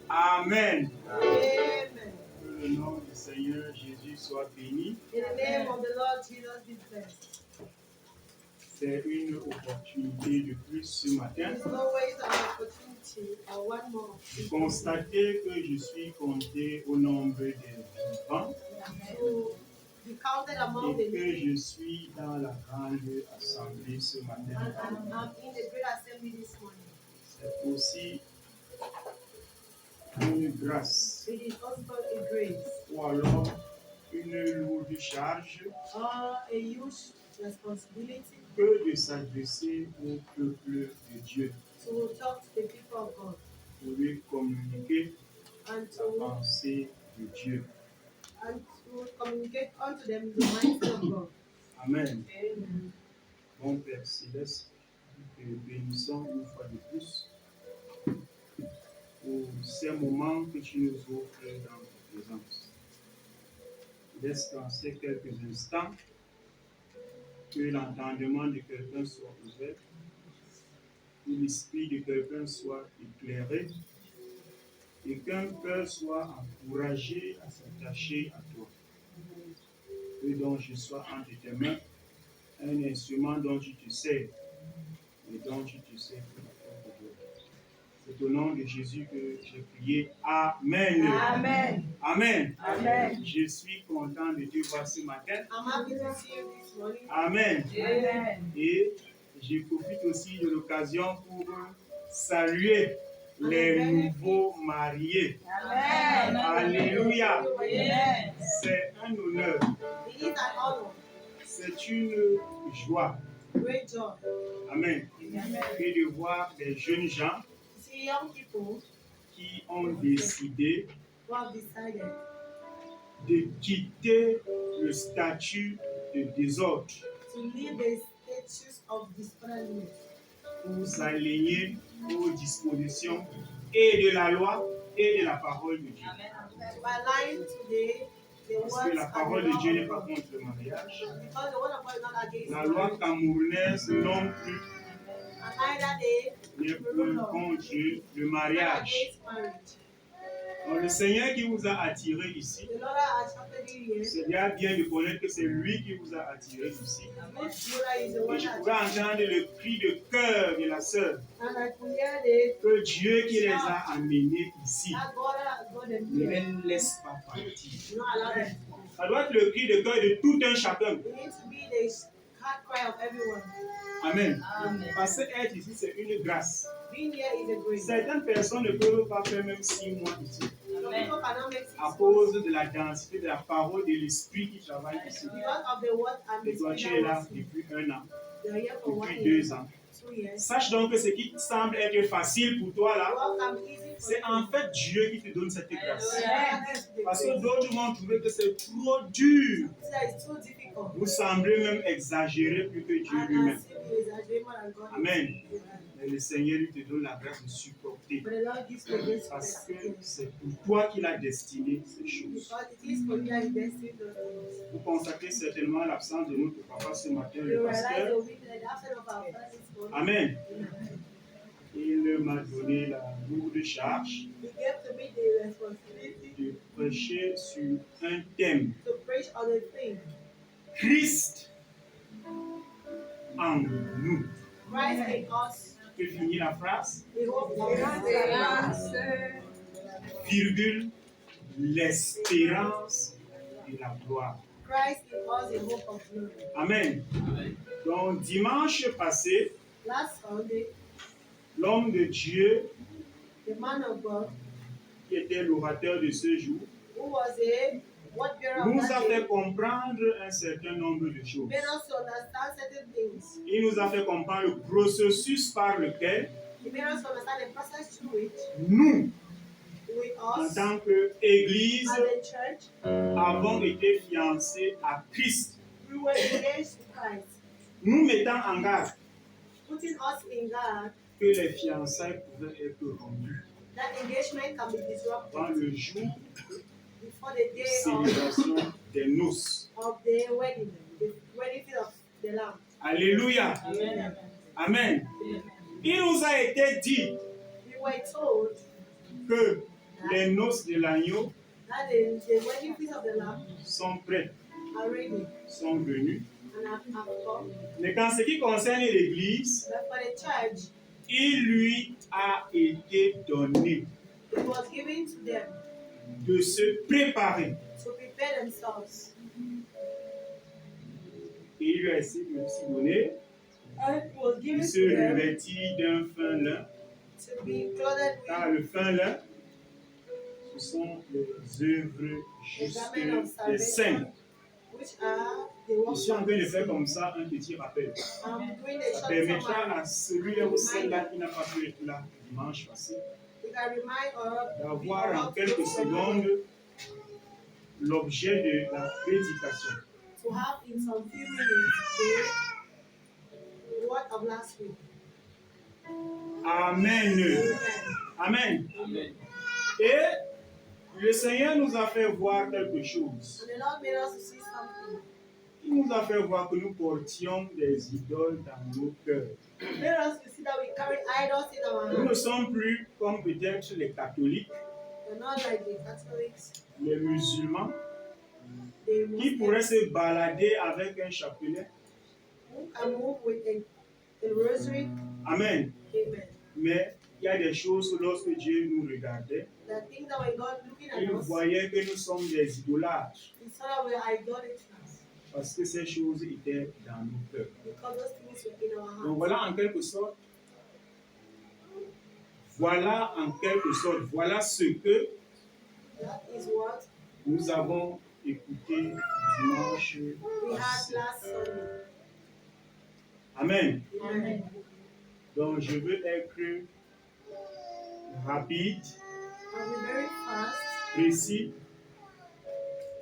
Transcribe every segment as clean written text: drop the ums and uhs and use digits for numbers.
Amen. Amen. Que le nom du Seigneur Jésus soit béni. In the name of the Lord Jesus be blessed. C'est une opportunité de plus ce matin There's always an opportunity or one more de constater que je suis compté au nombre des vivants to be counted among et the que living. je suis dans la grande assemblée ce And matin. I'm in the great assembly this morning. C'est aussi une grâce It is also a grace ou alors une lourde charge or a huge responsibility que de s'adresser au peuple de Dieu to talk to the people of God pour lui communiquer and la pensée de Dieu. to communicate unto them the mind of God. Amen. Amen. Bon Père Céleste, te bénissons une fois de plus pour ces moments que tu nous offres dans ta présence. Laisse dans ces quelques instants que l'entendement de quelqu'un soit ouvert, que l'esprit de quelqu'un soit éclairé et qu'un cœur soit encouragé à s'attacher à toi. Et dont je sois entre tes mains, un instrument dont tu te sers et dont tu te sers pour la gloire de Dieu. C'est au nom de Jésus que j'ai prié. Amen. Amen. Amen. Amen. Je suis content de te voir ce matin. I'm happy to see you this morning. Amen. Amen. Et je profite aussi de l'occasion pour saluer les nouveaux mariés. Amen. Alléluia. Amen. C'est un honneur. It is an honor, C'est une joie. great joy. Amen. Amen. Et de voir des jeunes gens See young people qui ont décidé who have decided de quitter le statut de désordre to leave the status of disorderliness pour s'aligner aux dispositions et de la loi et de la parole de Dieu. to align to the Parce words que la and parole the de law Dieu n'est of pas God. contre le mariage. Because the word of God is not against La loi marriage, camerounaise non plus and neither the n'est point contre le not mariage. against marriage. Donc, le Seigneur qui vous a attiré ici, The Lord has attracted you here. c'est déjà bien de connaître que c'est lui qui vous a attiré ici. This brother is the Et one je that pouvais entendre le cri de cœur de la sœur and I could hear the que Dieu qui les a amenés ici that God has got them ne here. les laisse pas partir. Do not allow them to go. Ça doit être le cri de cœur de tout un chacun. It needs to be the heart cry of everyone. Amen. Amen. Parce que être ici, c'est une grâce. Being here is a grace. Certaines personnes ne peuvent pas faire même 6 mois ici Some people cannot make 6 à months cause de la densité de la parole de l'esprit qui travaille ici. because of the word and the Et toi, tu es spirit là that was depuis 1 an, they are here for 1 depuis year, 2 ans. 2 years. Sache donc que ce qui semble être facile pour toi là, What come easy for c'est you. en fait Dieu qui te donne cette grâce. That is the Parce que grace. d'autres vont trouver que c'est trop dur. That is too difficult. Vous semblez même exagérer plus que Dieu And lui-même. as if you exaggerate more than God. Amen. Amen. Mais le Seigneur lui te donne la grâce de supporter. But the Lord gives you the grace to Parce que persevere. c'est pour toi qu'il a destiné ces choses. Because it is for you that He destined those things. Vous constatez certainement l'absence de notre papa ce matin, You le realize pasteur. the weakness, the absence of our Father this morning. Amen. Amen. Il m'a donné la lourde charge He gave to me the responsibility de prêcher sur un thème. to preach on the thing. Christ en nous. Christ in us, Je peux finir la phrase, the hope of the virgule, l'espérance et la gloire. Christ in us, the hope of glory. Amen. Donc, dimanche passé, Last Sunday, l'homme de Dieu, the man of God, qui était l'orateur de ce jour, who was a word bearer of nous a that fait day, comprendre un certain nombre de choses. made us to understand certain things. Il nous a fait comprendre le processus par lequel He made us to understand the process through which nous, we en us tant qu'Église, and the church, avons été fiancés à Christ. we were engaged to Christ, Nous mettant en garde putting us in God, que les fiançailles pouvaient être rompues that engagement can be disrupted dans le jour before the de day célébration des noces. of the wedding feast of the Lamb. Alléluia. Amen. Amen. Il nous a été dit We were told que les noces de l'agneau that the wedding feast of the Lamb sont prêtes, are ready sont venues. and have come. Mais qu'en ce qui concerne l'Église, But for the church, il lui a été donné it was given to them de se préparer. to prepare themselves. Et il lui a aussi donné And it was de given se to them revêtir d'un fin lin. to be clothed Car with le fin lin, ce sont les œuvres the justes garment of des saints. salvation, which are the Je works suis en of train de the faire saints. comme ça un petit rappel. I'm doing a Ça short permettra summary. à celui-là ou celle-là qui n'a pas pu être là dimanche passé We can remind or d'avoir en quelques secondes l'objet de la prédication. to have in some few minutes the word of last week. Amen. Amen. Amen. Et le Seigneur nous a fait voir quelque chose. And the Lord made us to see something. Il nous a fait voir que nous portions des idoles dans nos cœurs. He made us to see that we carry idols in our Nous ne hands. sommes plus comme peut-être les catholiques, We're not like the Catholics, les musulmans, the qui pourraient Muslims, se balader avec un chapelet. who can move with a rosary. Amen. Amen. Mais il y a des choses, lorsque Dieu nous regardait, The things that when God looking at il us, voyait que nous sommes des idolâtres. he saw that we are idolaters Parce que ces choses étaient dans nos cœurs. because those things were in our Donc hands. voilà en quelque sorte, voilà ce que That is what nous avons écouté dimanche we had passé. last Sunday. Amen. Amen. Donc je veux être rapide, I'll be very fast, précis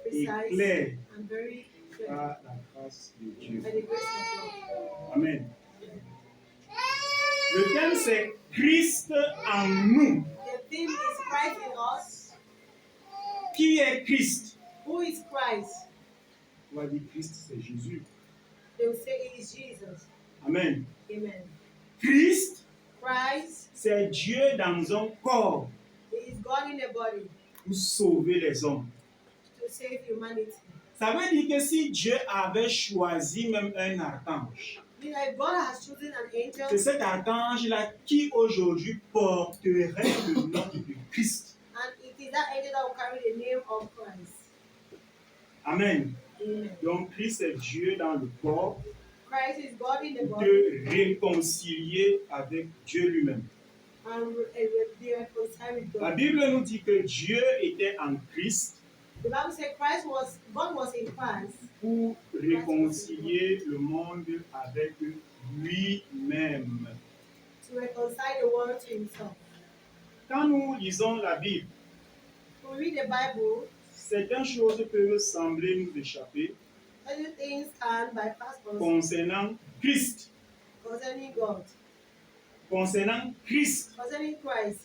et precise, clair and very clear par la grâce de Dieu. by the grace of Amen. Le thème c'est Christ en nous. God. The theme is Christ in us. Qui est Christ? Who is Christ? On va dire Christ c'est Jésus. They will say it is Jesus. Amen. Amen. Christ Christ c'est Dieu dans un corps is God in the body pour sauver les hommes. to save humanity. Ça veut dire que si Dieu avait choisi même un archange, Meaning if God has chosen an c'est angel cet archange-là qui aujourd'hui porterait le nom de Christ. and it is that angel that will carry the name of Christ. Amen. Amen. Donc Christ est Dieu dans le corps Christ is God in the pour body te réconcilier avec Dieu lui-même. and will be reconciled with La God. Bible nous dit que Dieu était en Christ The Bible says God was in Christ pour réconcilier le monde avec lui-même. to reconcile the world to himself. Quand nous lisons la Bible, When we read the Bible, certaines choses peuvent sembler nous échapper many things can bypass us concernant Christ. concerning God, Concernant Christ. concerning Christ.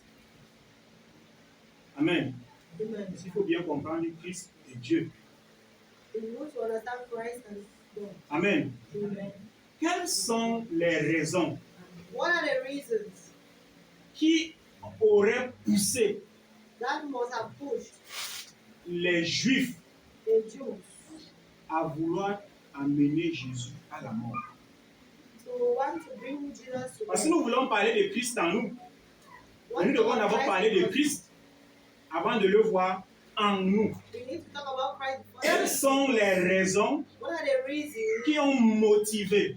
Amen. Amen. Il faut bien comprendre Christ et Dieu. We need to understand Christ and God. Amen. Amen. Quelles sont les raisons What are the reasons qui auraient poussé that must have pushed les Juifs the Jews à vouloir amener Jésus à la mort? to want to bring Jesus to Parce que death? nous voulons parler de Christ en nous. What Et nous devons about d'abord Christ parler in de us? Christ avant de le voir en nous. We need to talk about Christ before Quelles sont les raisons What are the reasons qui ont motivé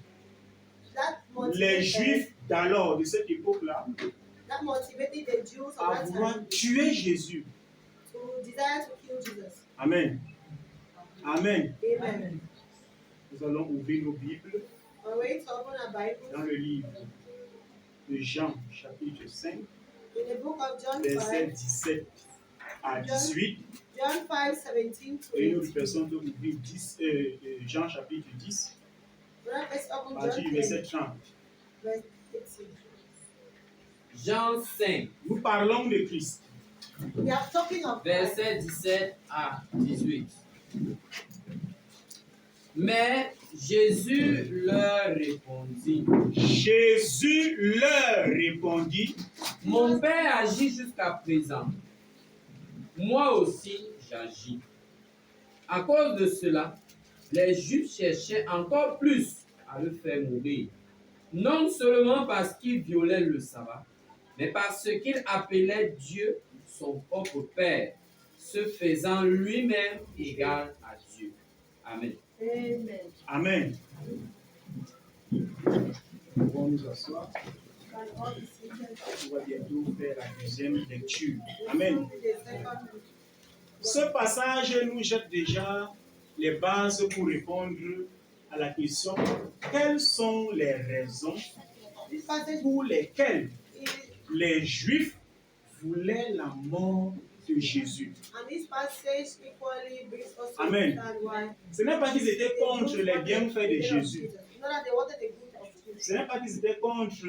that les motivated, Juifs d'alors, de cette époque-là, that motivated the Jews of à that vouloir time tuer Jésus? to desire to kill Jesus? Amen. Amen. Amen. Nous allons ouvrir nos Bibles We're going to open a Bible dans le livre de Jean, chapitre 5, in the book of John versets 5, 17 à 18. John 5, 17 to Et une autre 18. personne peut ouvrir Jean, chapitre 10, Let's à open partir John du verset 10, 30. verse 18. Jean 5, Nous parlons de Christ. We are talking of Christ. versets 17 à 18. Mais Jésus leur répondit, Jésus leur répondit, mon Père agit jusqu'à présent. Moi aussi, j'agis. À cause de cela, les Juifs cherchaient encore plus à le faire mourir. Non seulement parce qu'il violait le sabbat, mais parce qu'il appelait Dieu son propre Père, se faisant lui-même égal à Dieu. Amen. Amen. Amen. Nous pouvons nous asseoir. Can all be seated? On va bientôt faire la deuxième lecture. Amen. The second Ce passage nous jette déjà les bases pour répondre à la question quelles sont les raisons This passage pour lesquelles is, les Juifs voulaient la mort de Jésus. and this passage equally brings us to Amen. understand why Ce n'est pas qu'ils étaient contre les bienfaits de Jésus. Not that they wanted the good of Jesus. Ce n'est pas qu'ils étaient contre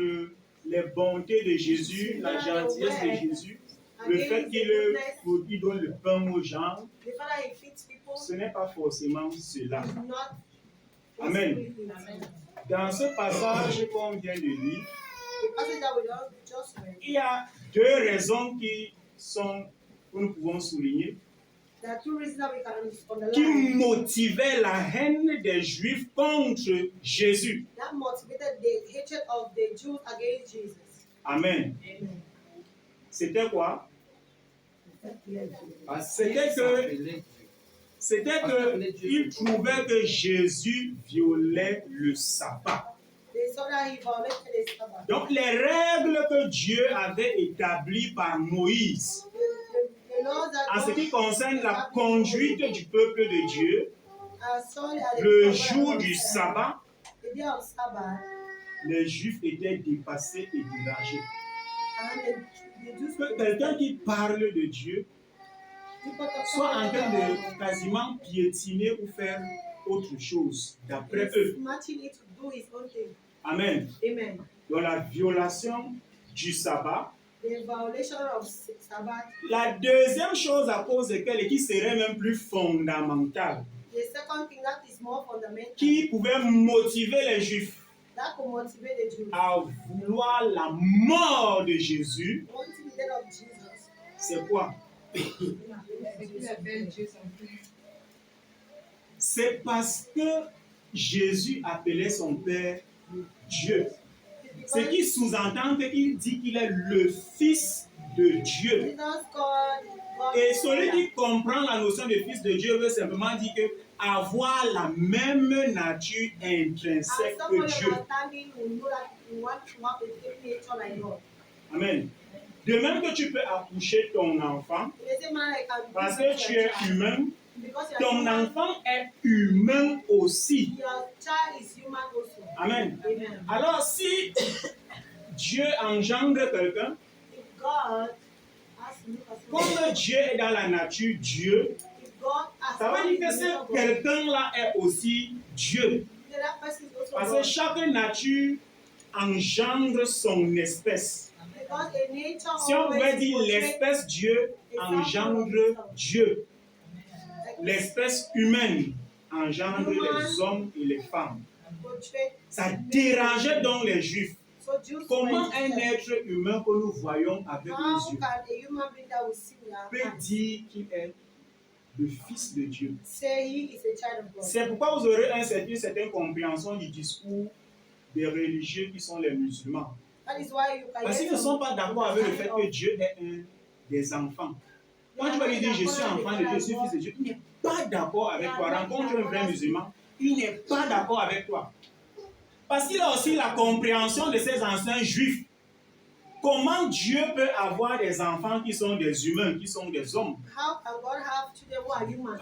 les bontés de Jésus, la gentillesse de Jésus, le fait qu'il donne le pain aux gens. The Father he feeds people Ce n'est pas forcément cela. is not Amen. Amen. Dans ce passage qu'on vient de lire, The passage that we just read, il y a deux raisons que nous pouvons souligner, there are two reasons that we can qui underline motivaient la haine des Juifs contre Jésus. that motivated the hatred of the Jews against Jesus. Amen. Amen. C'était quoi? Parce C'était qu'il que- s'appelait Dieu. C'était qu'ils trouvaient que Jésus violait le sabbat. They saw that he violated the Sabbath. Donc les règles que Dieu avait établies par Moïse The laws that en ce qui God concerne la conduite du peuple de Dieu, are solely at the le time jour of du sabbat, the day of Sabbath, les Juifs étaient dépassés et dérangés. and the Jews Que quelqu'un qui parle de Dieu soit en train de quasiment piétiner ou faire autre chose d'après eux. matching it to do his own thing. Amen. Amen. Dans la violation du sabbat, The violation of Sabbath. la deuxième chose à cause de laquelle, et qui serait même plus fondamentale, The second thing that is more fundamental, qui pouvait motiver les Juifs that could motivate the Jews, à vouloir la mort de Jésus, wanting the death of Jesus. c'est quoi? C'est parce que Jésus appelait son Père Dieu. Ce qui sous-entend qu'il dit qu'il est le Fils de Dieu. Jesus God Et celui qui comprend la notion de Fils de Dieu veut simplement dire que avoir la même nature intrinsèque and que somebody Dieu. understanding will know that you want to have the same nature like God. Amen. De même que tu peux accoucher ton enfant, In the same manner, I can parce give que it to tu your es child. humain, Because your ton human, enfant est humain aussi. your child is human also. Amen. Amen. Alors si Dieu engendre quelqu'un, If God has to look at someone, comme Dieu est dans la nature Dieu, if God has ça veut dire que ce quelqu'un-là est aussi Dieu. then that person is also Parce God. que chaque nature engendre son espèce. Because a nature Si on always veut dire portrays l'espèce Dieu engendre Dieu. like L'espèce humaine engendre les hommes et les femmes. portray. Ça dérangeait donc les Juifs. So Jews Comment were un interested. être humain que nous voyons avec How nos yeux can a human being that we see with our peut eyes dire qu'il est le Fils de Dieu? say he is a child of God? C'est pourquoi vous aurez une certaine compréhension du discours des religieux qui sont les musulmans. That is why you can Parce qu'ils ne sont pas d'accord avec le fait que Dieu est un des enfants. Quand tu vas lui dire je suis enfant de Dieu, je suis fils de Dieu, il n'est pas d'accord avec toi. Rencontre un vrai musulman, il n'est pas d'accord avec toi. Parce qu'il a aussi la compréhension de ces anciens juifs. Comment Dieu peut avoir des enfants qui sont des humains, qui sont des hommes? How can God have children who are human?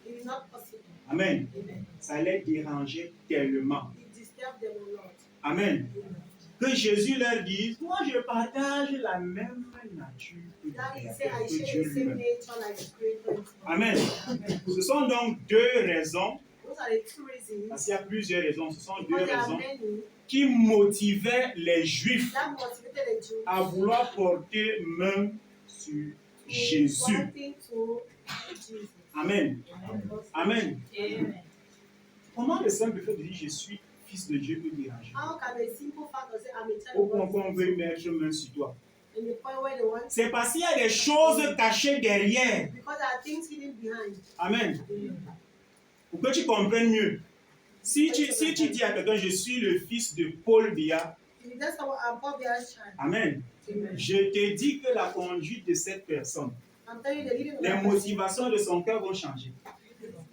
It is not possible. Amen. Amen. Ça les dérangeait tellement. It disturbs them a lot. Amen. Amen. Que Jésus leur dise, moi je partage la même nature que That is say I share Dieu the same lui-même. nature like the creator. Amen. Ce sont donc deux raisons, Those are the two reasons. parce qu'il y a plusieurs raisons, ce sont deux Because there are raisons many qui motivaient les Juifs that motivated the Jews à vouloir porter main sur Jésus. wanting to Jesus. Amen. Amen. Amen. Comment le simple fait de dire je suis fils de Dieu peut déranger? How can a simple fact of say I'm a child Au of point God qu'on veut mettre main sur toi. in the point where they want C'est parce qu'il y a des choses cachées derrière. because there are things hidden behind. Amen. Amen. Pour que tu comprennes mieux. Si tu dis à quelqu'un, je suis le fils de Paul Biya, If you just how I'm Paul Biya's child. Amen. Amen. Je te dis que la conduite de cette personne, I'm telling you the leading of les that person, motivations de son cœur vont changer.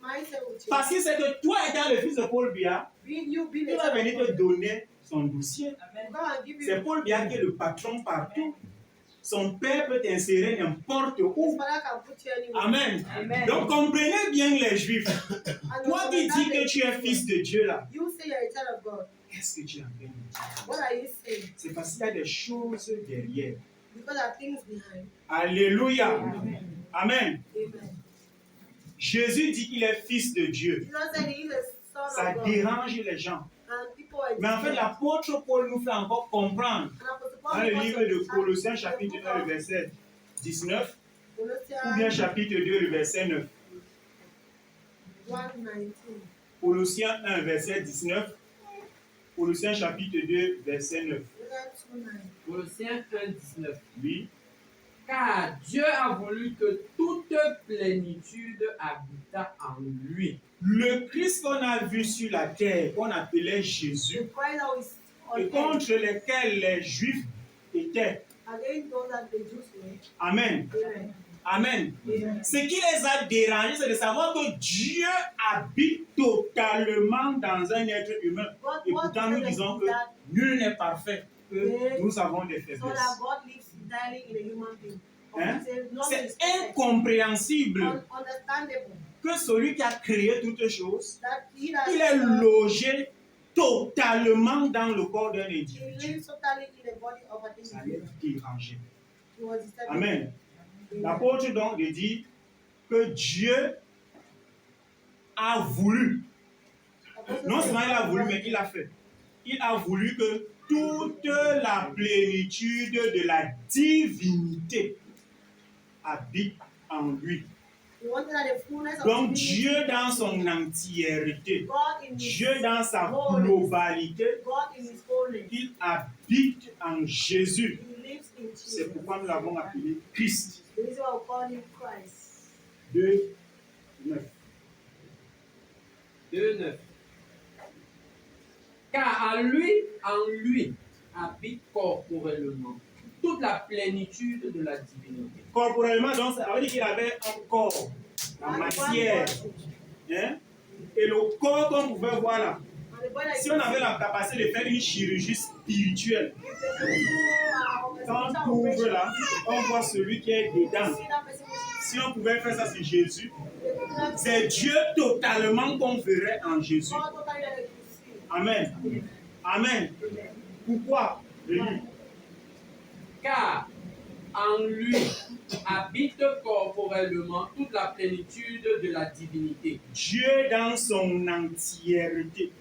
mindset will change. Parce que c'est que toi, étant le fils de Paul Biya, Being you, being il a va venir child te of God, donner son dossier. God will give you C'est Paul Biya qui est le patron partout. Son père peut t'insérer n'importe his où. father can put you anywhere. Amen. Amen. Donc comprenez bien les Juifs. And Toi qui dis que tu es understand fils de Dieu là, you say you're a child of God. qu'est-ce que tu es en train de dire? What are you saying? C'est parce qu'il y a des choses derrière. Because there are things behind. Alléluia. Amen. Amen. Amen. Jésus dit qu'il est fils de Dieu. Jesus said he is a son Ça of God. dérange les gens. And people are Mais en fait, l'apôtre Paul nous fait encore comprendre And Apostle Paul dans le was livre de also Colossiens in the chapitre book 1, le of verset 19, Colossians ou bien chapitre 2, le verset 9. 1:19. Colossiens 1, verset 19. Colossiens chapitre 2, verset 9. Colossians 2:9. Colossiens 1, 19. Oui. Car Dieu a voulu que toute plénitude habitât en lui. Le Christ qu'on a vu sur la terre, qu'on appelait The Jésus, Christ that is on et earth contre lesquels les Juifs étaient. against those that the Jews were. Amen. Amen. Amen. Amen. Ce qui les a dérangés, c'est de savoir que Dieu habite totalement dans un être humain. What Et pourtant, nous disons que that nul n'est parfait, que nous avons des so that faiblesses. God lives entirely in a human being. Hein? No C'est one is perfect. incompréhensible Understandable que celui qui a créé toutes choses, that he that il est logé totalement dans le corps d'un he individu. lives totally in the body of an Ça les individual. dérangeait. He was disturbed. Amen. Amen. L'apôtre donc dit que Dieu a voulu, Apostle non said, seulement il a voulu, mais il a fait. Il a voulu que toute la plénitude de la divinité habite en lui. he wanted that the fullness of Donc divinity, Dieu dans son entièreté, God in his Dieu dans sa globalité, God in his wholeness. il habite en Jésus. He lives in C'est Jesus. pourquoi nous l'avons appelé Christ. The reason why we call him Christ. 2, 9. 2, 9. Car en lui habite corporellement toute la plénitude de la divinité. Corporellement, donc, ça veut dire qu'il avait un corps en matière. Hein? Et le corps, comme vous pouvez voir là, And the body si on avait la capacité de faire une chirurgie spirituelle, quand on ouvre là, on voit celui qui est dedans. Si on pouvait faire ça sur Jésus, c'est Dieu totalement qu'on verrait en Jésus. Amen. Amen. Pourquoi? Relis. Car en lui habite corporellement toute la plénitude de la divinité. Dieu dans son entièreté,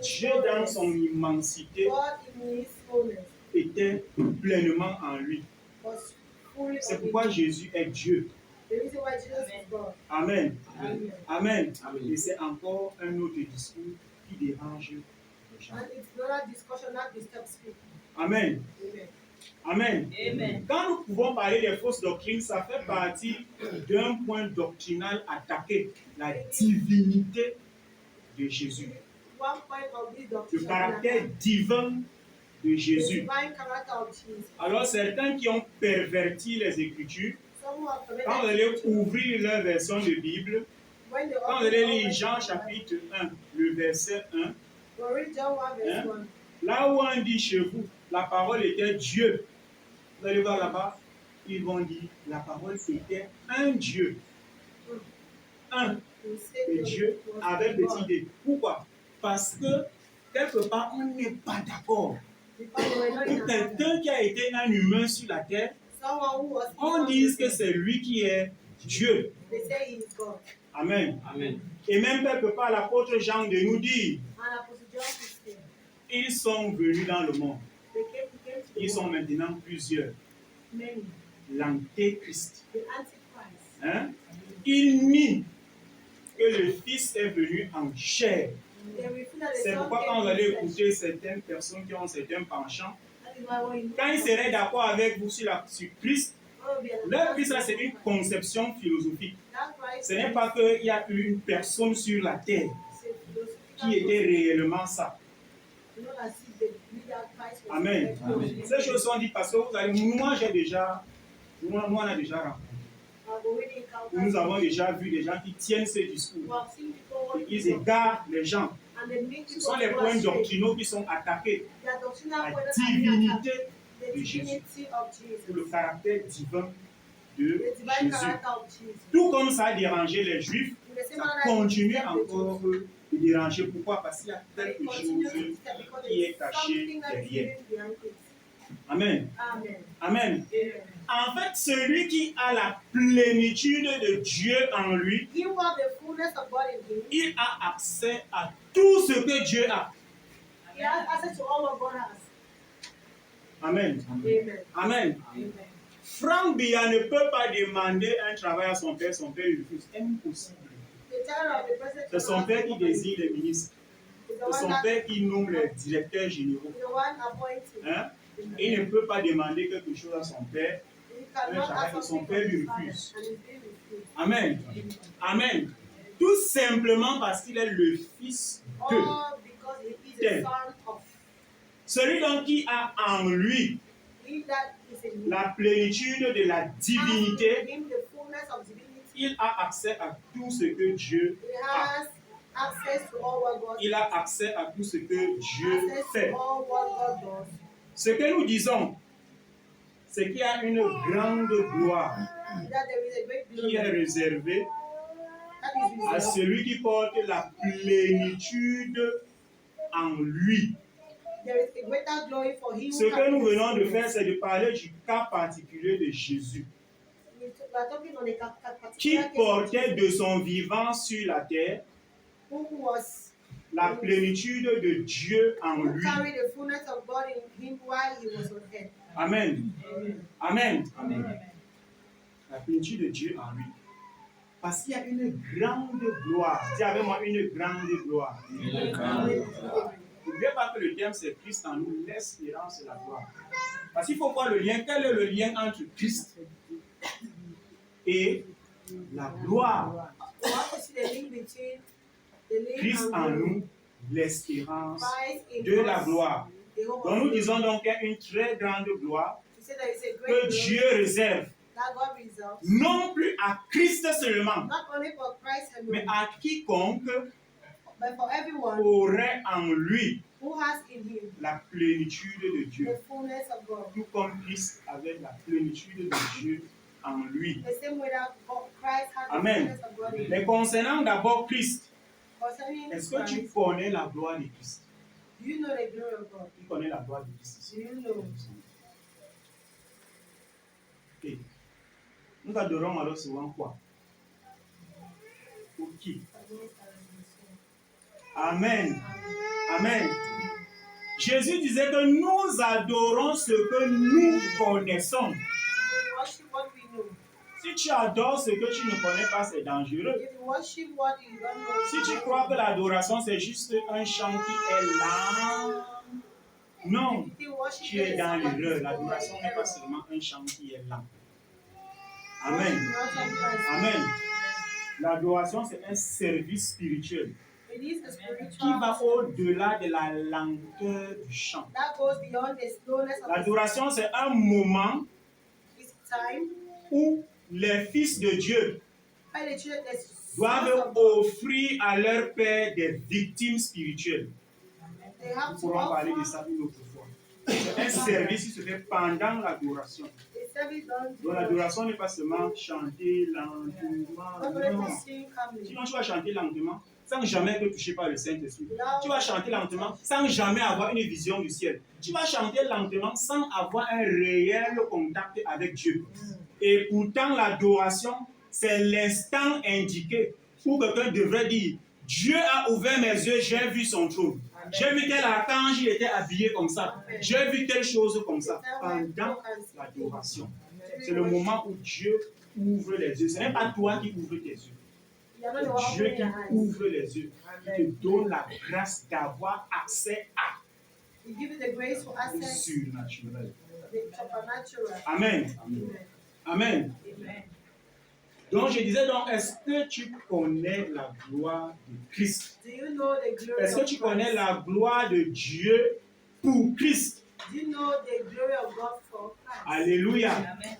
Dieu dans son immensité God in his fullness était pleinement en lui. was fully C'est of pourquoi him. Jésus est Dieu. The reason why Jesus is God. Amen. Amen. Amen. Amen. Et c'est encore un autre discours qui dérange les gens. And it's not a discussion that disturbs people. Amen. Amen. Amen. Amen. Quand nous pouvons parler des fausses doctrines, ça fait partie d'un point doctrinal attaqué, la divinité de Jésus, One point of this le doctrine, caractère divin de the Jésus. divine character of Jesus. Alors certains qui ont perverti les Écritures, Some who have quand vous allez ouvrir leur version de Bible, when they quand vous allez lire Jean chapitre 1, le verset 1, we read John 1 verse Hein? 1. là où on dit chez vous, la parole était Dieu. Vous allez voir là-bas, ils vont dire, la parole était un Dieu. Un. We say Et it Dieu was avec God. petit d. Pourquoi? Parce que quelque part, on n'est pas d'accord. Because they were not Que in agreement. quelqu'un qui a été un humain sur la terre, Someone who was on human dise que being, c'est lui qui est Dieu. they say he is God. Amen. Amen. Et même quelque part, l'apôtre Jean de nous dit, And Apostle John is here. ils sont venus dans le monde. They came to the Ils sont world. maintenant plusieurs. Many. L'antéchrist. The Antichrist. Hein? Il nie que le Fils est venu en chair. They will feel that the C'est song pourquoi came quand vous in allez flesh. écouter certaines personnes qui ont certains penchants, That is why when you quand ils seraient d'accord avec vous sur Christ, Oh, bien. leur Christ là c'est une conception philosophique. That Christ Ce n'est pas qu'il y a une personne sur la terre c'est philosophical qui était réellement ça. You know, as if they believe that Christ was Amen. Amen. Ces choses sont dites parce que vous allez, moi on a déjà rencontré. Nous avons déjà vu des gens qui tiennent ce discours. Et ils égarent les gens. Ce sont les points doctrinaux qui sont attaqués. La divinité de Jésus. Ou le caractère divin de Jésus. Tout comme ça a dérangé les Juifs, ça continue encore de déranger. Pourquoi? Parce qu'il y a quelque chose qui est caché derrière. Amen. Amen. En fait, celui qui a la plénitude de Dieu en lui, il a accès à tout ce que Dieu a. Amen. Amen. Franck Biya ne peut pas demander un travail à son père lui refuse. Impossible. C'est son père qui désigne les ministres. C'est son père qui nomme les directeurs généraux. Hein? Il ne peut pas demander quelque chose à son père. Son père lui refuse. Amen. Amen. Tout simplement parce qu'il est le fils de tel. Celui donc qui a en lui la plénitude de la divinité, il a accès à tout ce que Dieu a. Il a accès à tout ce que Dieu fait. Ce que nous disons, c'est qu'il y a une grande gloire qui est réservée à celui qui porte la plénitude en lui. Ce que nous venons de faire, c'est de parler du cas particulier de Jésus, qui portait de son vivant sur la terre la plénitude de Dieu en lui. Amen. Amen. Amen. La plénitude de Dieu en lui. Parce qu'il y a une grande gloire. Dis avec moi, une grande gloire. N'oubliez pas que le terme c'est Christ en nous, l'espérance et la gloire. Parce qu'il faut voir le lien. Quel est le lien entre Christ et la gloire? Christ en nous, l'espérance de la gloire. Donc nous disons donc qu'il y a une très grande gloire que Dieu réserve. Non plus à Christ seulement, mais à quiconque aurait en lui la plénitude de Dieu. Tout comme Christ avait la plénitude de Dieu en lui. Amen. Mais concernant d'abord Christ, est-ce que tu connais la gloire de Christ? Tu connais la gloire de Christ? Okay. Nous adorons alors souvent quoi? Pour qui? Amen. Amen. Jésus disait que nous adorons ce que nous connaissons. Si tu adores ce que tu ne connais pas, c'est dangereux. Si tu crois que l'adoration c'est juste un chant qui est lent, non, tu es dans l'erreur. L'adoration n'est pas seulement un chant qui est lent. Amen. Amen. L'adoration c'est un service spirituel qui va au-delà de la lenteur du chant. L'adoration c'est un moment où les fils de Dieu doivent offrir à leur Père des victimes spirituelles. Nous pourrons parler de ça une autre fois. C'est un service qui se fait pendant l'adoration. Donc l'adoration n'est pas seulement chanter lentement. Non. Sinon tu vas chanter lentement sans jamais être touché par le Saint-Esprit. Tu vas chanter lentement sans jamais avoir une vision du ciel. Tu vas chanter lentement sans avoir un réel contact avec Dieu. Et pourtant, l'adoration, c'est l'instant indiqué où quelqu'un devrait dire Dieu a ouvert mes yeux, j'ai vu son trône. J'ai vu tel archange, il était habillé comme ça. J'ai vu telle chose comme ça. Pendant l'adoration, c'est le moment où Dieu ouvre les yeux. Ce n'est pas toi qui ouvres tes yeux. You are not the one C'est Dieu opening qui your eyes. ouvre les yeux, qui te donne la grâce d'avoir accès à He gives you the grace for le access surnaturel. the supernatural. Amen. Amen. Amen. Amen. Donc je disais donc, est-ce que tu connais la gloire de Christ? Do you know the glory Est-ce que of tu Christ? connais la gloire de Dieu pour Christ? Do you know the glory of God for Christ? Alléluia. Amen.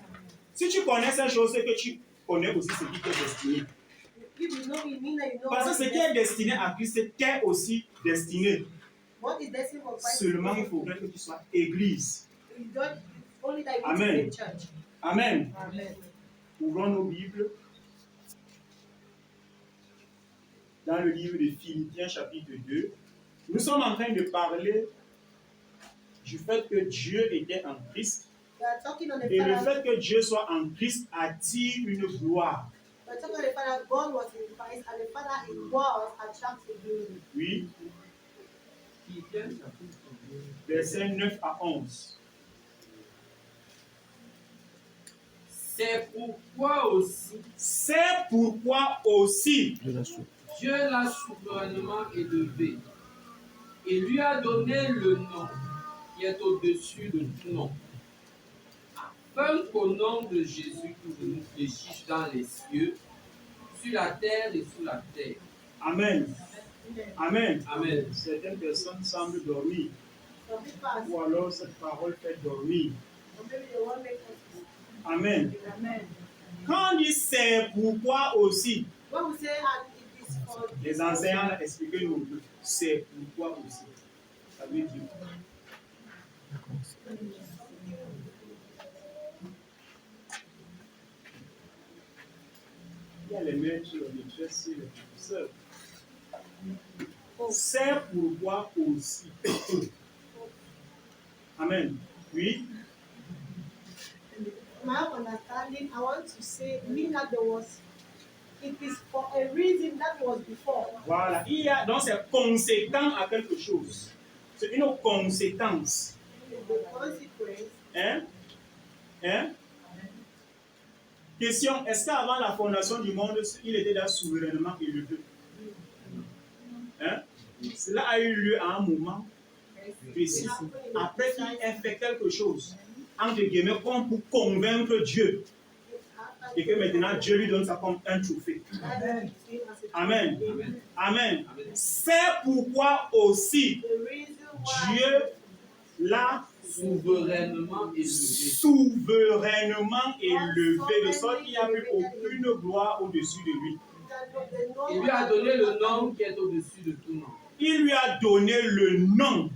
Si tu connais ces choses, c'est que tu connais aussi ce qui t'est destiné. If you know, it means that you know Parce que what ce is qui est destiné à Christ t'est aussi destiné. what is destined for Christ. Seulement, il faudrait que tu sois église. You don't, only that you Amen. need to be church. Amen. Amen. Ouvrons nos Bibles dans le livre de Philippiens chapitre 2. Nous sommes en train de parler du fait que Dieu était en Christ. We are talking on the Et le fact fait que Dieu soit en Christ attire une gloire. we are talking on the fact that God was in Christ and the fact that He was attracted glory. Oui, Philippiens chapitre 2. versets 9 à 11. C'est pourquoi aussi C'est pourquoi aussi Dieu l'a souverainement élevé et lui a donné le nom qui est au-dessus de tout nom, afin qu'au nom de Jésus tout genou fléchisse dans les cieux, sur la terre et sous la terre. Amen. Amen. Amen. Amen. Certaines personnes semblent dormir, Some people are ou alors cette parole fait dormir. or maybe they won't make us. Amen. Amen. Quand on dit c'est pourquoi aussi, When we say and it is for les enseignants expliquent nous c'est pourquoi aussi. Ça veut dire il y a les maîtres, les maîtresses, les professeurs. C'est pourquoi aussi. Amen. Oui. my understanding, I want to say, mean that there was, it is for a reason that was before. Voilà. Il y a donc c'est conséquent à quelque chose. C'est une conséquence. The consequence. Hein? Hein? Question, est-ce qu'avant la fondation du monde, il était là souverainement élevé? Hein? Cela a eu lieu à un moment précis. Après qu'il ait fait quelque chose, entre guillemets, comme pour convaincre Dieu. Et que maintenant Dieu lui donne ça comme un trophée. Amen. Amen. Amen. C'est pourquoi aussi The reason why Dieu l'a Souverainement élevé. souverainement élevé, de sorte qu'il n'y a plus aucune gloire au-dessus de lui. Il lui a donné le nom qui est au-dessus de tout nom. Il lui a donné le nom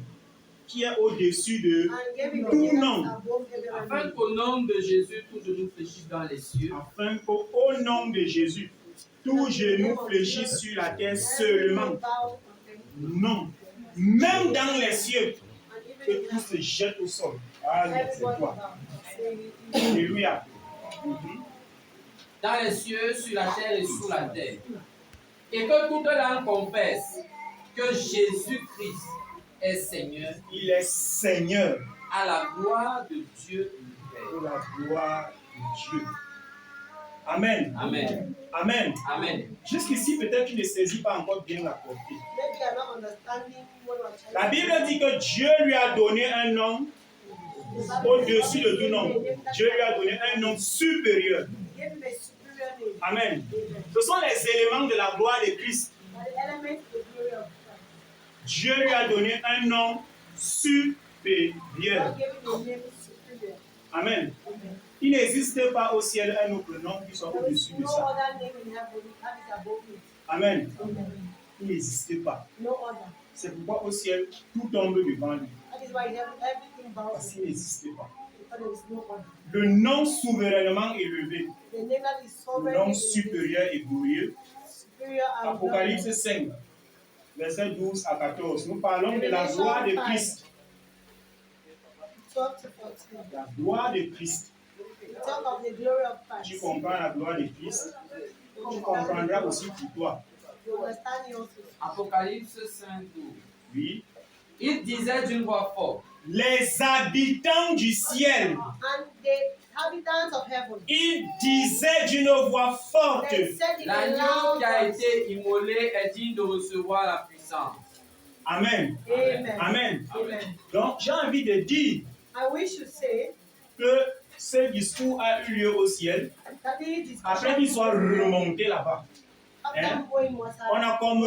qui est au-dessus de tout nom, Afin qu'au nom de Jésus, tout genou fléchisse dans les cieux. afin qu'au nom de Jésus, tout genou fléchisse sur la terre seulement. Non, même dans les cieux, que tout se jette au sol. Allez, c'est quoi? Alléluia. Dans les cieux, sur la terre et sous la terre. Et que toute langue confesse que Jésus-Christ est Seigneur, Il est Seigneur à la gloire de Dieu le Père. pour la gloire de Dieu. Amen. Amen. Amen. Amen. Jusqu'ici, peut-être tu ne saisis pas encore bien la portée. Maybe I'm not understanding what we're trying La to Bible dit que Dieu lui a donné un nom au-dessus de tout nom. Dieu lui a donné un nom supérieur. give him a superior name. Amen. Amen. Ce sont les éléments de la gloire de Christ. And the elements of the glory of Christ. Dieu lui a donné un nom supérieur. God gave him a name superior. Amen. Amen. Il n'existe pas au ciel un autre nom qui soit There is au-dessus de no ça. other name in heaven that is above it. Amen. Amen. Il n'existe pas. No other. C'est pourquoi au ciel, tout tombe devant lui. That is why in heaven everything bows Parce qu'il n'existe pas. because there is no other. Le nom souverainement élevé, The name that is le sovereign, nom is supérieur et glorieux. superior and Apocalypse glorious. 5, versets 12 à 14. Nous parlons de la gloire de Christ. 12 to 14. La gloire de Christ. We talk of the glory of Tu Christ. comprends la gloire de Christ, tu comprendras aussi pour toi. You understand yours. Apocalypse 5, 12. Oui, Il disait d'une voix forte. Les habitants du ciel, And the inhabitants of heaven, ils disaient d'une voix forte. they said in a L'agneau loud qui a voice, été immolé est digne de recevoir la puissance. Amen. Amen. Amen. Amen. Donc, j'ai envie de dire I wish to say que ce discours a eu lieu au ciel that this discussion, après qu'il soit remonté là-bas. after going was On a comme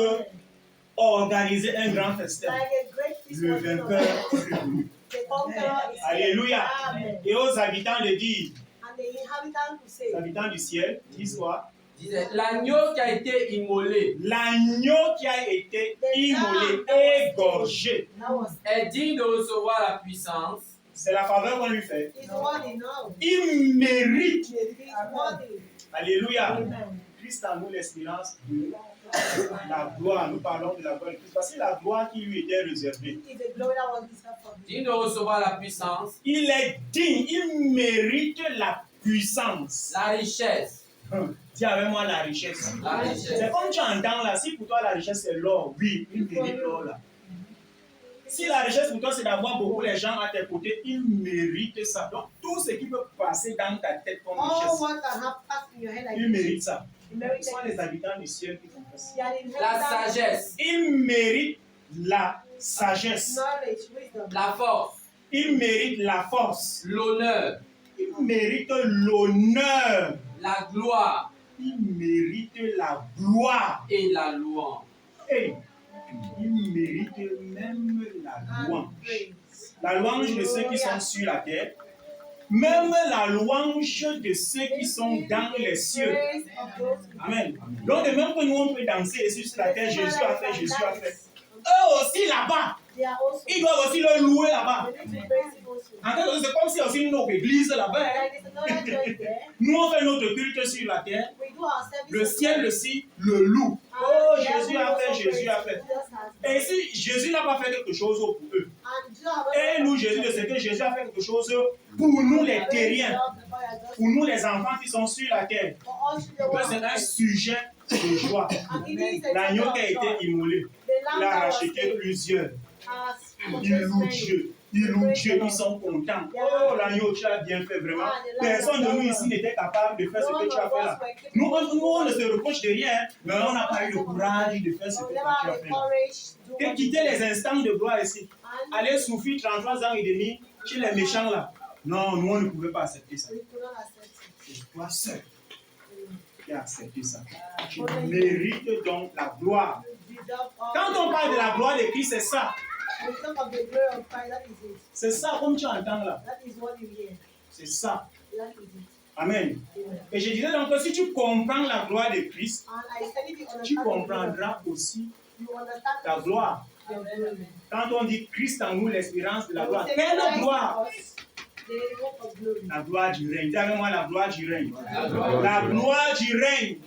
organisé un grand festin. like a great feast Le was done. vainqueur est revenu. The conqueror is here. Alléluia. Amen. Et aux habitants de dire, And the inhabitants to say, les habitants du ciel, disent quoi? Disait, l'agneau qui a été immolé L'agneau qui a été immolé, égorgé, that was est digne de recevoir la puissance. c'est la faveur qu'on lui fait. is worthy now. Il mérite. It is worthy. Alléluia. Amen. Christ en nous l'espérance de la gloire. Nous parlons de la gloire de Christ. Parce que la gloire qui lui était réservée. It is the glory that was reserved for him. Digne de recevoir la puissance, Il est digne, il mérite la puissance. la richesse. Dis avec moi la richesse. La richesse. C'est comme tu entends là, si pour toi la richesse c'est l'or, oui, il mérite l'or là. Si la richesse pour toi c'est d'avoir beaucoup les gens à tes côtés, il mérite ça. Donc tout ce qui peut passer dans ta tête comme All richesse, what can have passed in your head like il mérite ça. you Ce merit sont it. les habitants du ciel qui font ça. You are the La inhabitants, sagesse, Il mérite la sagesse. knowledge, wisdom. la force, Il mérite la force. l'honneur, Il mérite l'honneur. la gloire Il mérite la gloire. et la louange. Et il mérite même la And louange. praise. La louange de ceux qui sont sur la terre. Même la louange de ceux qui sont dans les cieux. Praise of those who Amen. Donc, de même que nous, on peut danser ici sur la terre, Jésus a fait, Jésus a fait. Eux aussi là-bas, They are also. ils doivent aussi le louer là-bas. They need to praise him also. En quelque sorte, c'est comme si aussi notre église là-bas, hein. Like there's another church there. Nous, on fait notre culte sur la terre. We do our service. Le ciel aussi le loue. And Oh, the Jésus heaven a fait, also Jésus a praise fait. Jesus has Et si Jésus n'a pas fait quelque chose pour eux, And Jesus has et nous, Jésus, de ce que Jésus a fait quelque chose pour nous les terriens, pour nous les enfants qui sont sur la terre, que c'est un sujet de joie. L'agneau qui a été immolé, il a racheté plusieurs. Ils louent Dieu. Ils louent Dieu, ils sont contents. Oh, l'agneau, tu as bien fait vraiment. Personne de nous ici n'était capable de faire ce que tu as fait là. Nous, on ne se reproche de rien, mais on n'a pas eu le courage de faire ce que tu as fait là. Et quitter les instants de gloire ici. Aller souffrir 33 ans et demi chez les méchants là. Non, nous, on ne pouvait pas accepter ça. C'est toi seul qui as accepté ça. Tu mérites donc la gloire. Quand on parle de la gloire de Christ, c'est ça. C'est ça comme tu entends là. C'est ça. Amen. Et je disais donc que si tu comprends la gloire de Christ, tu comprendras aussi ta gloire. Quand on dit Christ en nous, l'espérance de la gloire, quelle gloire? La gloire du règne. Dis avec moi la gloire du règne. La gloire du règne.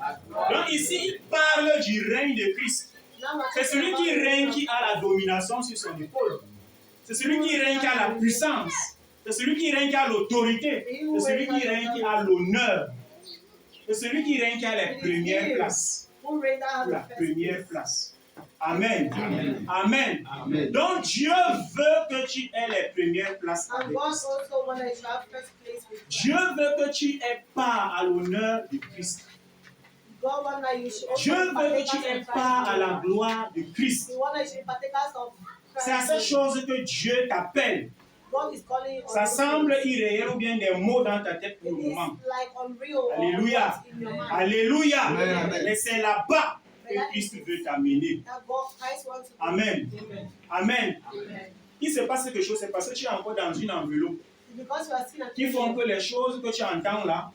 Donc ici, il parle du règne de Christ. C'est celui qui règne qui a la domination sur son épaule. C'est celui qui règne qui a la puissance. C'est celui qui règne qui a l'autorité. C'est celui qui règne qui a l'honneur. C'est celui qui règne qui a les premières places. La première place. Amen. Amen. Amen. Amen. Donc Dieu veut que tu aies les premières places avec Christ. Dieu veut que tu aies part à l'honneur de Christ. Dieu veut que tu aies part à la gloire de Christ. C'est à cette chose que Dieu t'appelle. Ça semble irréel ou bien des mots dans ta tête pour le moment. Alléluia. Alléluia. Mais c'est là-bas que Christ veut t'amener. Amen. Amen. Il se passe quelque chose, c'est parce que tu es encore dans une enveloppe qui font que les choses que tu entends là,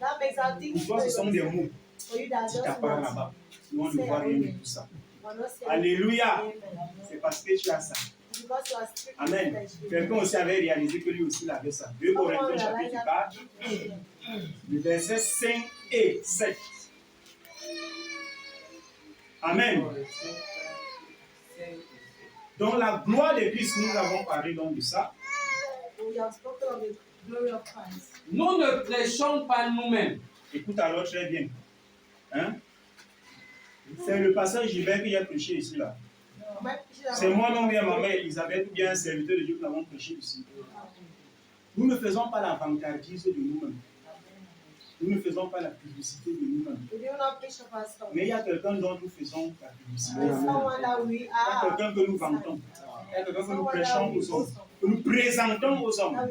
pour toi, ce sont des mots. Tu t'apparais là-bas. Sinon, on ne voit rien de tout ça. Alléluia. C'est parce que tu as ça. Amen. Quelqu'un aussi avait réalisé que lui aussi il avait ça. 2 Corinthiens chapitre 4, le verset 5 et 7. Amen. Donc la gloire de Christ, nous avons parlé donc de ça. Nous ne prêchons pas nous-mêmes. Écoute alors très bien. Hein? C'est le passage Gilbert qui a prêché ici là. C'est moi non bien ma mère Elisabeth ou bien un serviteur de Dieu que nous avons prêché ici. Nous ne faisons pas la vantardise de nous-mêmes. Nous ne faisons pas la publicité de nous-mêmes. Mais il y a quelqu'un dont nous faisons la publicité. Il y a quelqu'un que nous vantons. Il y a quelqu'un que nous prêchons aux hommes. Que nous présentons aux hommes.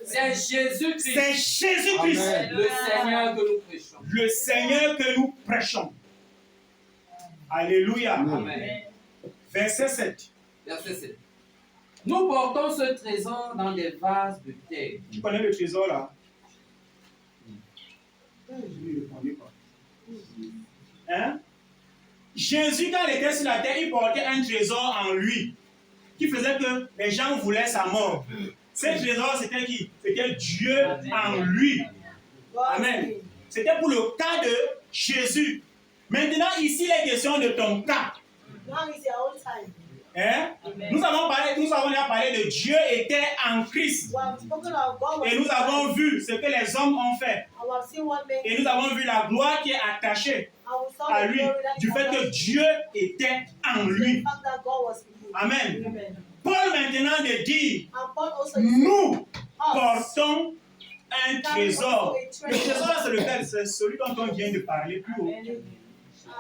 C'est Jésus-Christ. C'est Jésus-Christ. Le Seigneur que nous prêchons. Le Seigneur que nous prêchons. Alléluia. Amen. Verset 7. Verset 7. Nous portons ce trésor dans des vases de terre. Tu connais le trésor là? Je ne le connais pas. Hein? Jésus, quand il était sur la terre, il portait un trésor en lui qui faisait que les gens voulaient sa mort. Ce trésor, c'était qui? C'était Dieu en lui. Amen. C'était pour le cas de Jésus. Maintenant, ici, il est question de ton cas. Hein? Nous avons déjà parlé de Dieu était en Christ. Et nous avons vu ce que les hommes ont fait. Et nous avons vu la gloire qui est attachée à lui, du fait que Dieu était en lui. Amen. Paul maintenant de dire, nous portons un trésor. Le trésor, c'est lequel? C'est celui dont on vient de parler plus haut.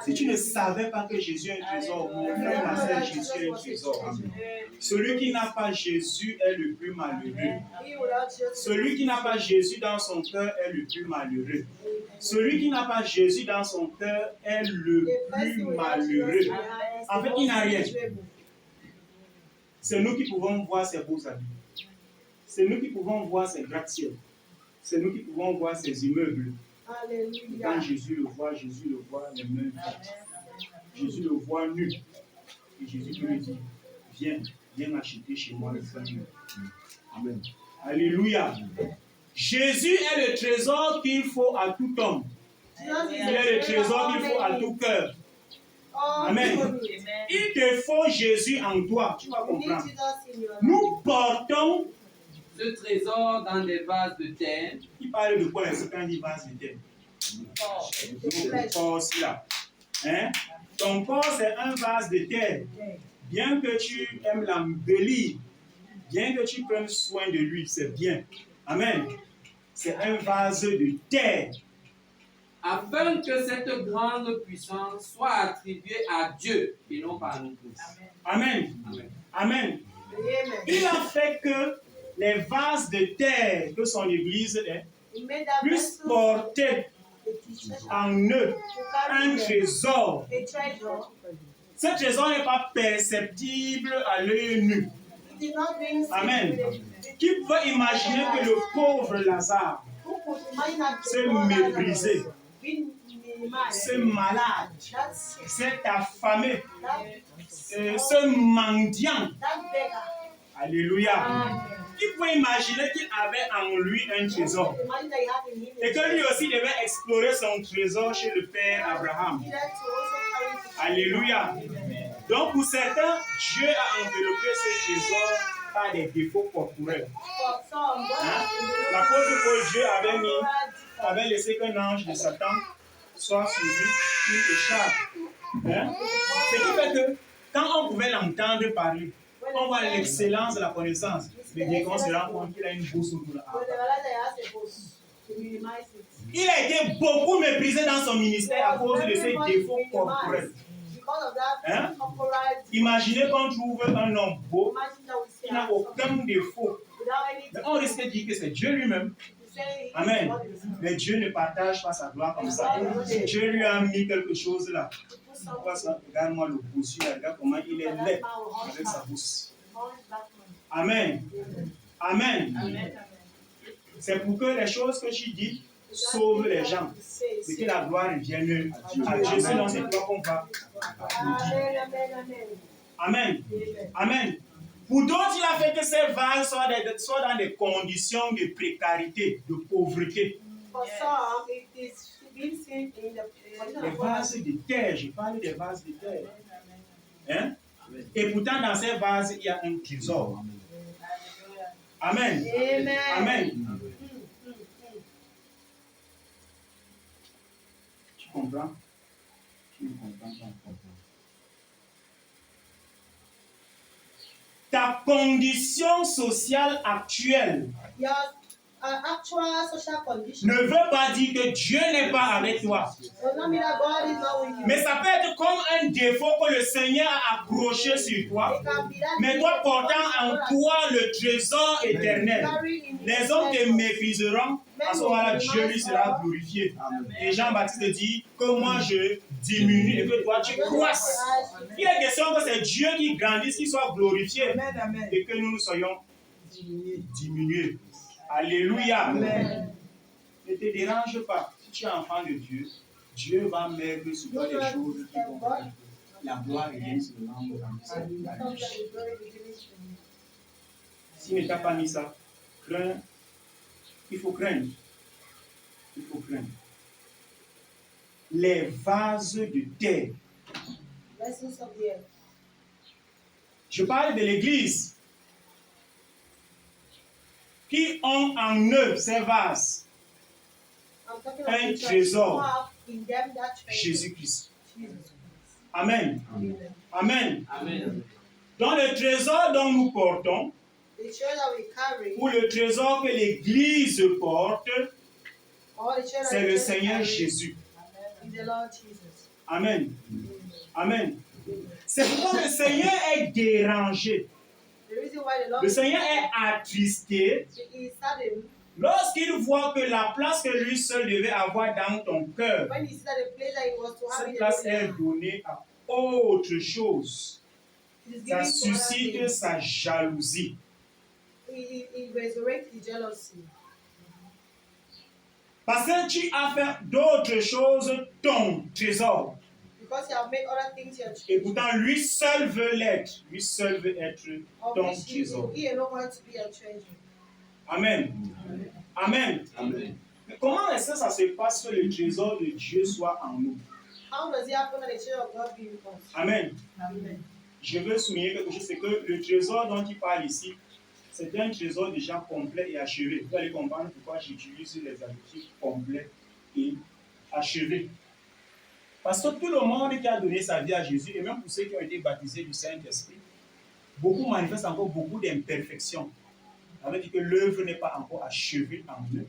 Si tu ne savais pas que Jésus est un trésor, mon frère, ma soeur, Jésus est un trésor. Celui qui n'a pas Jésus est le plus malheureux. Celui qui n'a pas Jésus dans son cœur est le plus malheureux. Celui qui n'a pas Jésus dans son cœur est le plus malheureux. En fait, il n'a rien. C'est nous qui pouvons voir ses beaux habits. C'est nous qui pouvons voir ses gratte-ciels. C'est nous qui pouvons voir ses immeubles. Quand Jésus le voit les mains vides. Jésus le voit nu. Et Jésus lui dit, viens acheter chez moi le pain. Amen. Alléluia. Jésus est le trésor qu'il faut à tout homme. Il est le trésor qu'il faut à tout cœur. Amen. Il te faut Jésus en toi. Tu vas comprendre. Nous portons ce trésor dans des vases de terre. Il parle de quoi ici quand il dit vase de terre? Ton corps aussi là. Hein? Ton corps c'est un vase de terre. Bien que tu aimes l'embellir, bien que tu prennes soin de lui, c'est bien. Amen. C'est un vase de terre. Afin que cette grande puissance soit attribuée à Dieu et non pas à nous tous. Amen. Amen. Amen. Il a fait que les vases de terre que son église est, puissent porter en eux un trésor. Ce trésor n'est pas perceptible à l'œil nu. Amen. Qui peut imaginer que le pauvre Lazare se méprisé, se malade, s'est affamé, ce mendiant? Alléluia. Qui peut imaginer qu'il avait en lui un trésor et que lui aussi devait explorer son trésor chez le Père Abraham? Alléluia. Donc pour certains, Dieu a enveloppé ce trésor par des défauts corporels. Hein? L'apôtre Paul, Dieu avait laissé qu'un ange de Satan soit suivi, qu'il échappe. Hein? Ce qui fait que quand on pouvait l'entendre parler, on voit l'excellence de la connaissance. Mais dès qu'on se rend compte qu'il a une bourse autour de la Il a été beaucoup méprisé dans son ministère à cause de ses défauts corporels. Hein? Imaginez qu'on trouve un homme beau qui n'a aucun défaut. Mais on risque de dire que c'est Dieu lui-même. Amen. Mais Dieu ne partage pas sa gloire comme ça. Dieu lui a mis quelque chose là. Regarde-moi le bossu, regarde comment il est laid avec sa bouche. Amen. Amen. C'est pour que les choses que tu dis sauvent les gens. C'est que la gloire revienne à Dieu. Sinon, c'est toi qu'on va applaudir. Amen. Amen. Pour d'autres, il a fait que ces vases soient dans des conditions de précarité, de pauvreté. Les vases de terre, je parle des vases de terre. Hein? Et pourtant, dans ces vases, il y a un trésor. Amen. Amen. Tu comprends? Tu ne comprends pas. ta condition sociale actuelle Your actual social condition ne veut pas dire que Dieu n'est pas avec toi. does not mean that God is not with you. Mais ça peut être comme un défaut que le Seigneur a accroché sur toi. It can be that Mais thing toi that portant God en has toi le trésor éternel. carried in Les his hommes te treasure. mépriseront. À ce moment-là, Dieu lui sera glorifié. Et Jean-Baptiste dit que moi je diminue et que toi tu croisses. Il est question que c'est Dieu qui grandisse, qu'il soit glorifié et que nous soyons diminués. Alléluia. Amen. Ne te dérange pas. Si tu es enfant de Dieu, Dieu va mettre sur toi des choses qui vont faire que la gloire revienne sur le nom de Sometimes Dieu. it's very beginning to me. S'il ne t'a pas mis ça, crains. Il faut craindre. Il faut craindre. Les vases de terre. Blessings of the earth. Je parle de l'Église qui ont en eux ces vases. I'm talking Un about the church trésor. who have in them that treasure. Jésus-Christ. Jesus Christ. Amen. Amen. Amen. Amen. Dans le trésor dont nous portons, The treasure that we carry, ou le trésor que l'Église porte, or the treasure c'est that le the church Seigneur carries, Jésus. is the Lord Jesus. Amen. Amen. C'est pourquoi le Seigneur est dérangé. The reason why the Lord Le Seigneur est attristé is saddened lorsqu'il voit que la place que lui seul devait avoir dans ton cœur, when he sees that the place that he was to have cette in place the est donnée à autre chose. it is Ça given to other suscite things. sa jalousie. He resurrects the jealousy. Parce que tu as fait d'autres choses ton trésor. Because you have made other things your Et treasure. pourtant, lui seul veut l'être. Lui seul veut être Of ton which trésor. he alone wants to be your treasure. Amen. Amen. Amen. Mais comment est-ce que ça se passe que le trésor de Dieu soit en nous? How does it happen that the treasure of God be with us? Amen. Amen. Je veux souligner quelque chose, c'est que le trésor dont il parle ici, c'est un trésor déjà complet et achevé. Vous allez comprendre pourquoi j'utilise les adjectifs complet et achevé. Parce que tout le monde qui a donné sa vie à Jésus, et même pour ceux qui ont été baptisés du Saint-Esprit, beaucoup manifestent encore beaucoup d'imperfections. Ça veut dire que l'œuvre n'est pas encore achevée en eux,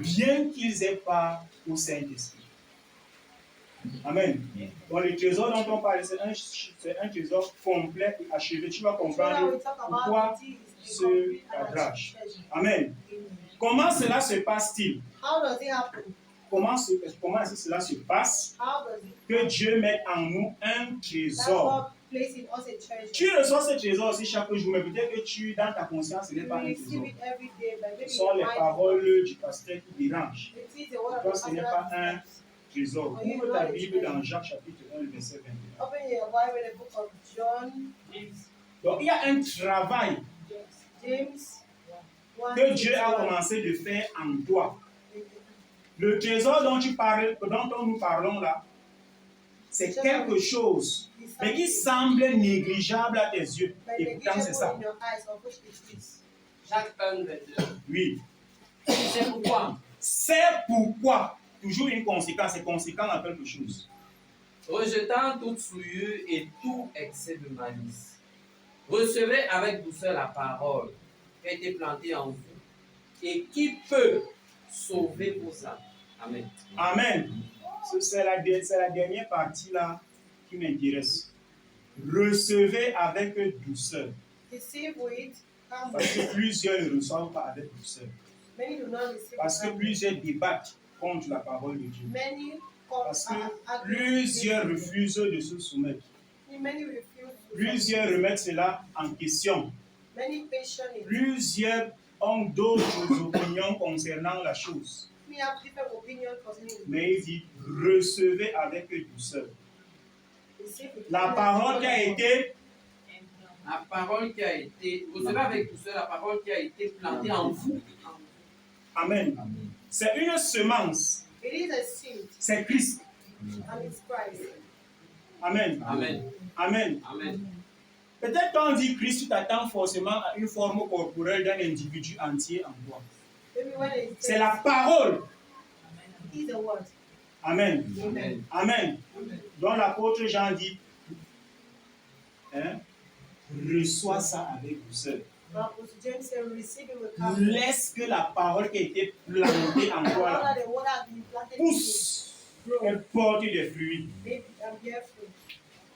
bien qu'ils aient part au Saint-Esprit. Amen. Donc le trésor dont on parle, c'est un trésor complet et achevé. Tu vas So now comprendre we talk pourquoi about it is a ce complete and cadrage. treasure. Amen. Amen. Comment cela se passe-t-il? How does it happen? Comment est-ce que cela se passe? How does it? Que Dieu mette en nous un That's trésor. God placed in us a treasure. Tu reçois ce trésor aussi chaque jour, mais peut-être que tu, dans ta conscience, ce n'est You pas un receive trésor. it every day, but maybe Ce sont les your mind paroles du pasteur qui dérangent. it is the word of Toi, the ce n'est pastor pas that un is- trésor. Ouvre ta Bible dans Jacques chapitre 1, le verset 21. Open your Bible in the book of John, Donc, il y a un travail James, 1, que Dieu a commencé de faire en toi. Le trésor dont nous parlons là, c'est quelque chose, mais qui semble négligeable à tes yeux. Et pourtant, c'est ça. Jacques 1, 22. Oui. C'est pourquoi, C'est pourquoi, toujours une conséquence, c'est conséquent à quelque chose. rejetant toute souillure et tout excès de malice, recevez avec douceur la parole qui a été plantée en vous et qui peut sauver vos âmes. Amen. Amen. C'est la dernière partie là qui m'intéresse. Recevez avec douceur. Receive with Parce humbleness. que plusieurs ne reçoivent pas avec douceur. Many do not receive Parce que with plusieurs débattent contre la parole de Dieu. Many Parce que plusieurs refusent de se soumettre. Many refuse to Plusieurs remettent cela en question. Many question it. Plusieurs ont d'autres opinions concernant la chose. We have different opinions concerning it. Mais il dit, recevez avec douceur. Receive with La humbleness. parole qui a été, La parole qui a été, recevez avec douceur la parole qui a été plantée en vous. amen, c'est une semence, It is a seed c'est Christ. and it's Christ. Amen. Amen. Amen. Amen. Peut-être quand on dit Christ, tu t'attends forcément à une forme corporelle d'un individu entier en toi. Maybe when it C'est la parole. it is the word. Amen. Amen. Amen. Donc l'apôtre Jean dit, hein, reçois ça avec douceur. Apostle James said, receive it with confidence. Laisse que la parole qui a été plantée en toi là, The word has been planted in you. pousse et porte des fruits. It and bear fruit.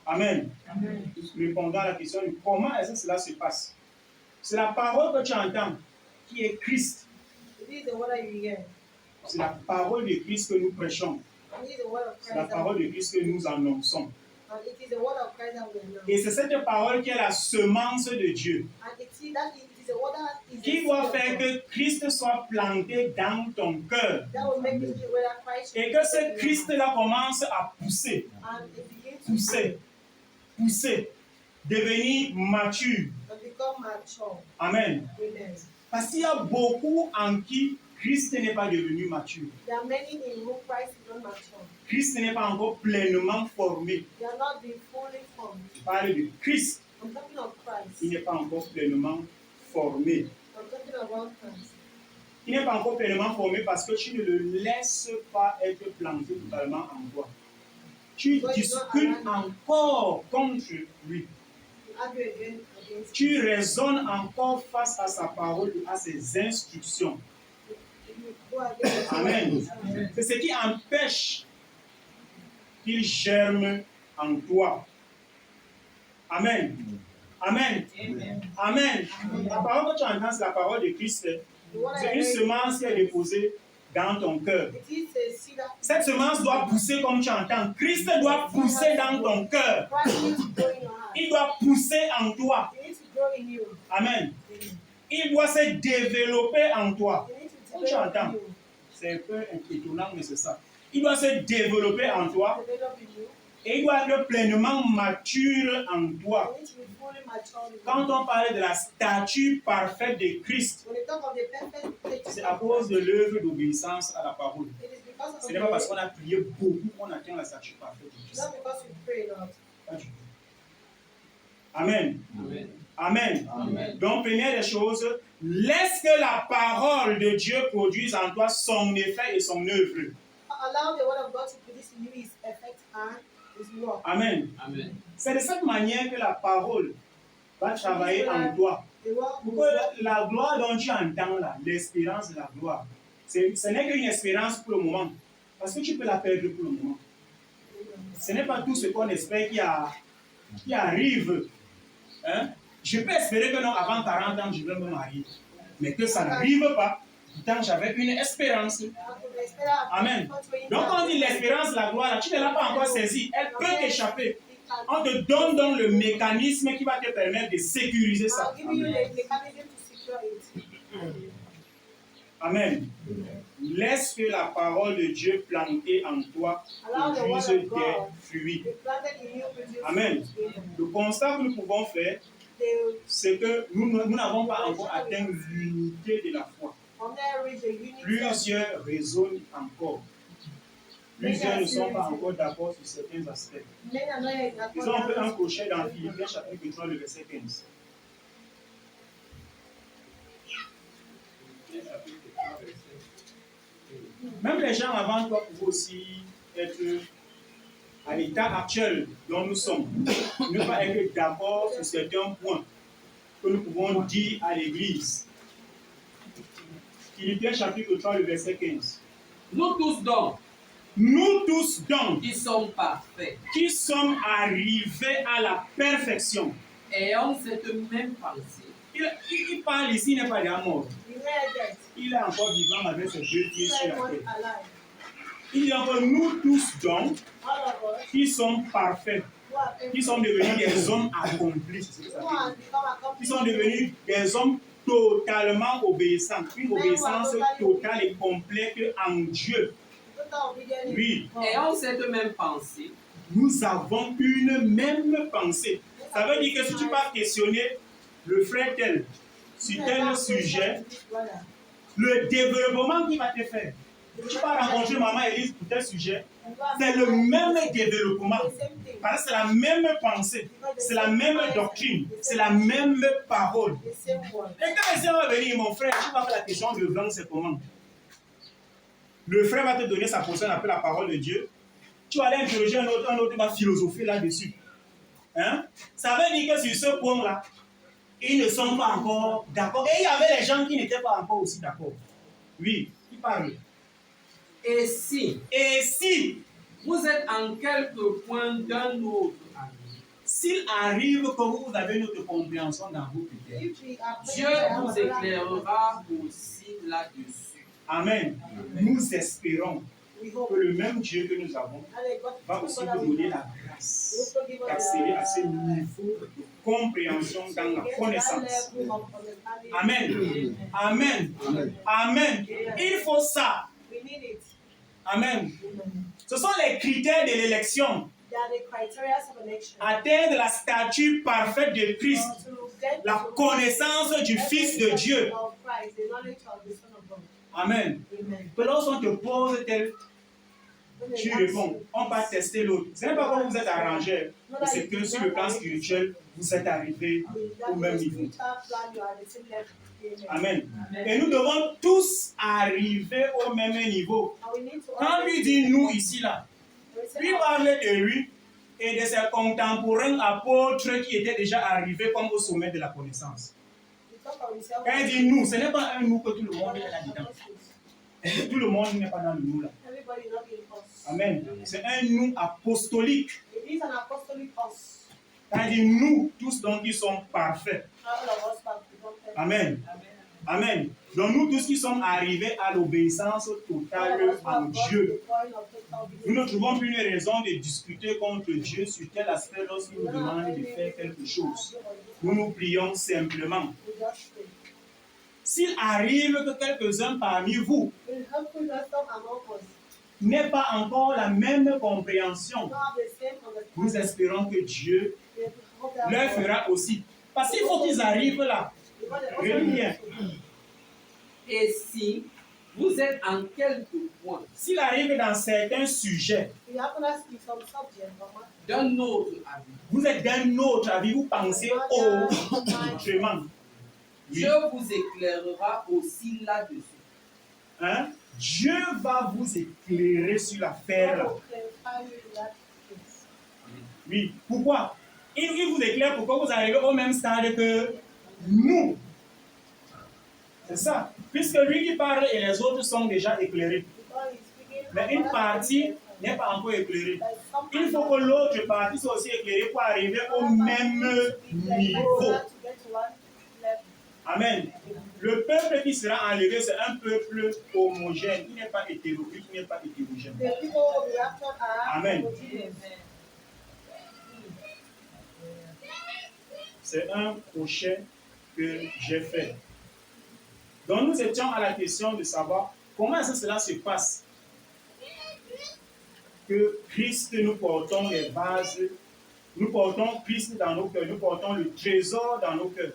Amen. Amen. Répondant à la question de comment est-ce que cela se passe. C'est la parole que tu entends qui est Christ. It is the word that you hear. C'est la parole de Christ que nous prêchons. It is the word of C'est la Christ. parole de Christ que nous annonçons. And it is the word of Christ that we announce. Et c'est cette parole qui est la semence de Dieu, And it is the word that is qui the doit seed of faire God. que Christ soit planté dans ton cœur. That will make it where that Christ Et que ce Christ-là commence à pousser, and it begins to pousser, pousser, devenir mature. and become mature. Amen. Amen. Parce qu'il y a beaucoup en qui Christ n'est pas devenu mature. There are many in whom Christ is not mature. Christ n'est pas encore pleinement formé. They are not being fully formed. Je parle de Christ, I'm talking of Christ. il n'est pas encore pleinement formé. I'm talking about Christ. Il n'est pas encore pleinement formé parce que tu ne le laisses pas être planté totalement en toi. Tu discutes encore contre lui. To argue against Tu raisonnes encore face à sa parole et à ses instructions. you go against Amen. Amen. C'est ce qui empêche qu'il germe en toi. Amen. Amen. Amen. Amen. La parole que tu entends, c'est la parole de Christ. The word I C'est une heard, semence qui est déposée dans ton cœur. it is a seed that Cette semence doit pousser comme tu entends. Christ doit pousser dans ton cœur. Christ needs to grow in your heart. Il doit pousser en toi. It needs to grow in you. Amen. Amen. Il doit se développer en toi. It needs to Comme tu develop in entends. you. C'est un peu étonnant, mais c'est ça. Il doit se développer en toi Develop in you. et il doit être pleinement mature en toi. It needs to be fully mature in you. Quand on parle de la statue parfaite de Christ, When they talk of the perfect state, c'est à cause de l'œuvre d'obéissance à la parole. it is because of Ce n'est pas parce qu'on a prié beaucoup qu'on atteint la statue parfaite de It's Christ. not because we pray a lot. Pas du tout. Amen. Amen. Amen. Amen. Donc, première des choses, laisse que la parole de Dieu produise en toi son effet et son œuvre. Allow the word of God to produce in you his effect and his work. Amen. Amen. C'est de cette manière que la parole va travailler en toi. The word Pour will work. que la gloire dont tu entends là, l'espérance de la gloire, ce n'est qu'une espérance pour le moment. Parce que tu peux la perdre pour le moment. Ce n'est pas tout ce qu'on espère qui arrive. Hein? Je peux espérer que non, avant 40 ans, je vais me marier. Mais que ça n'arrive pas. Pourtant, j'avais une espérance. Amen. Donc, quand on dit l'espérance de la gloire, là, tu ne l'as pas encore saisie. Elle peut t'échapper. On te donne donc le mécanisme qui va te permettre de sécuriser ça. I'll give you the mechanism to secure it. Amen. Laisse que la parole de Dieu plantée en toi Allow the produise word of des God fruits. be planted in you produce Amen. fruit. Le constat que nous pouvons faire, The- c'est que nous n'avons pas encore atteint l'unité de la foi. From there reach the unity of Plusieurs raisonnent encore. Plusieurs ne sont pas encore d'accord sur certains aspects. men are not yet Ils ont fait un crochet dans Philippiens chapitre 3, le verset 15. Même les gens avant toi pouvaient aussi être à l'état actuel dont nous sommes. Ne pas être d'accord sur certains points que nous pouvons dire à l'Église. Philippiens chapitre 3, le verset 15. Nous tous donc, Nous tous donc, qui sommes parfaits, qui sommes arrivés à la perfection. ayons cette même pensée. Il parle ici, il n'est pas déjà mort. the way that Il est encore vivant avec ses deux pieds sur la everyone terre. alive. Il dit encore, nous tous donc, All of us qui sommes parfaits, who are qui sont devenus des hommes accomplis. C'est ce que ça who veut have dire. become Qui accomplished sont devenus des hommes totalement obéissants. Une obéissance totale et complète en Dieu. total obedience. Oui, Ayons cette même pensée. nous avons une même pensée. Ça veut dire que si tu vas questionner le frère tel sur tel sujet, le développement qu'il va te faire, tu vas rencontrer maman Élise pour tel sujet, c'est le même développement. Parce que c'est la même pensée, c'est la même doctrine, c'est la même parole. The same word. Et quand le Seigneur va venir, mon frère, tu vas faire la question de vendre, c'est comment? Le frère va te donner sa position après la parole de Dieu. Tu vas aller interroger un autre va philosopher là-dessus. Hein? Ça veut dire que sur ce point-là, ils ne sont pas encore d'accord. Et il y avait les gens qui n'étaient pas encore aussi d'accord. Oui, qui parle. Et si Et si, vous êtes en quelque point d'un autre avis, s'il arrive que vous avez une autre compréhension dans vos critères, If we are Dieu vous éclairera aussi là-dessus. Amen. Nous espérons we que hope le même Dieu que nous avons that God va aussi vous donner la grâce d'accéder à ce niveau de compréhension dans la connaissance. Amen. Amen. Amen. Il faut ça. We need it. Amen. Ce sont les critères de l'élection. They are the criteria of election. Atteindre la stature parfaite de Christ, la connaissance du Fils de Dieu. Of Christ, the knowledge of the Son of God. Amen. Amen. Que lorsqu'on te pose tel, When they tu ask réponds. you, On va tester l'autre. Ce n'est pas comme vous êtes arrangé, mais c'est que sur le plan spirituel, vous êtes arrivé that au même in the niveau. spiritual plan, you are the same level. Amen. Et nous devons tous arriver au même niveau. And we need to Quand lui dit nous ici là, lui parlait de lui et de ses contemporains apôtres qui étaient déjà arrivés comme au sommet de la connaissance. Quand il dit nous, ce n'est pas un nous que tout le monde est là-dedans. Tout le monde n'est pas dans le nous là. Everybody not in us. Amen. C'est un nous apostolique. It is an apostolic us. Quand il dit nous, tous donc qui sont parfaits. All of us have become perfect. Amen. Amen. Donc nous tous qui sommes arrivés à l'obéissance All totale of us en have got Dieu. the point of total Nous ne obedience. trouvons plus une raison de discuter contre Dieu sur tel aspect lorsqu'il nous demande de faire quelque chose. Nous nous prions simplement. We just pray. S'il arrive que quelques-uns parmi vous We help with wisdom among us. n'aient pas encore la même compréhension, We have the same nous understanding. espérons que Dieu We hope that leur fera aussi. Parce qu'il faut qu'ils arrivent là. because the Really, yeah. Et si vous êtes en quelque point S'il arrive dans certains sujets, we have to ask you some subject, Mama. d'un autre avis, vous êtes d'un autre avis, vous pensez autrement. Oui. Dieu vous éclairera aussi là-dessus. Hein? Dieu va vous éclairer sur l'affaire là. God will clarify you in that case. Oui. Pourquoi? Il vous éclaire pourquoi vous arrivez au même stade que nous. C'est ça. Puisque lui qui parle et les autres sont déjà éclairés. Because he's speaking Mais une about partie that n'est pas encore éclairée. like some Il faut que l'autre partie soit aussi éclairée pour arriver au même niveau. to get to one level. Amen. Le peuple qui sera enlevé, c'est un peuple homogène, qui n'est pas hétéroclite, qui n'est pas hétérogène. The people of the rapture are Amen. homogeneous. C'est un crochet que j'ai fait. Donc nous étions à la question de savoir comment est-ce que cela se passe. Que Christ, nous portons les bases, nous portons Christ dans nos cœurs, nous portons le trésor dans nos cœurs.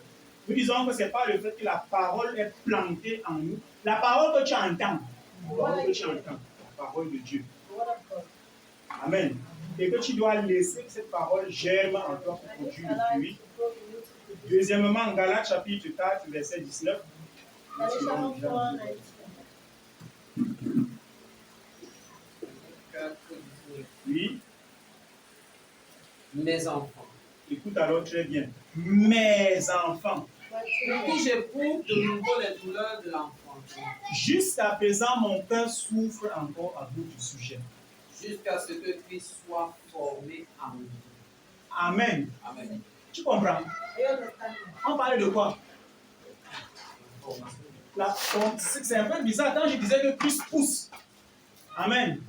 Nous disons que ce n'est pas le fait que la parole est plantée en nous. La parole que tu entends, la parole que tu entends, la parole de Dieu. The word of God. Amen. Et que tu dois laisser que cette parole germe en toi pour And it's produire le alive fruit. to grow in you to produce. Deuxièmement, en Galates chapitre 4, verset 19. Galatians 4:19. Oui, Mes enfants, écoute alors très bien. Mes enfants, pour qui j'éprouve de nouveau les douleurs de l'enfant, jusqu'à présent, mon cœur souffre encore à bout du sujet. jusqu'à ce que Christ soit formé en nous. Amen. Amen. Tu comprends? Do you understand? On parlait de quoi? C'est un peu bizarre quand je disais que Christ pousse. Amen.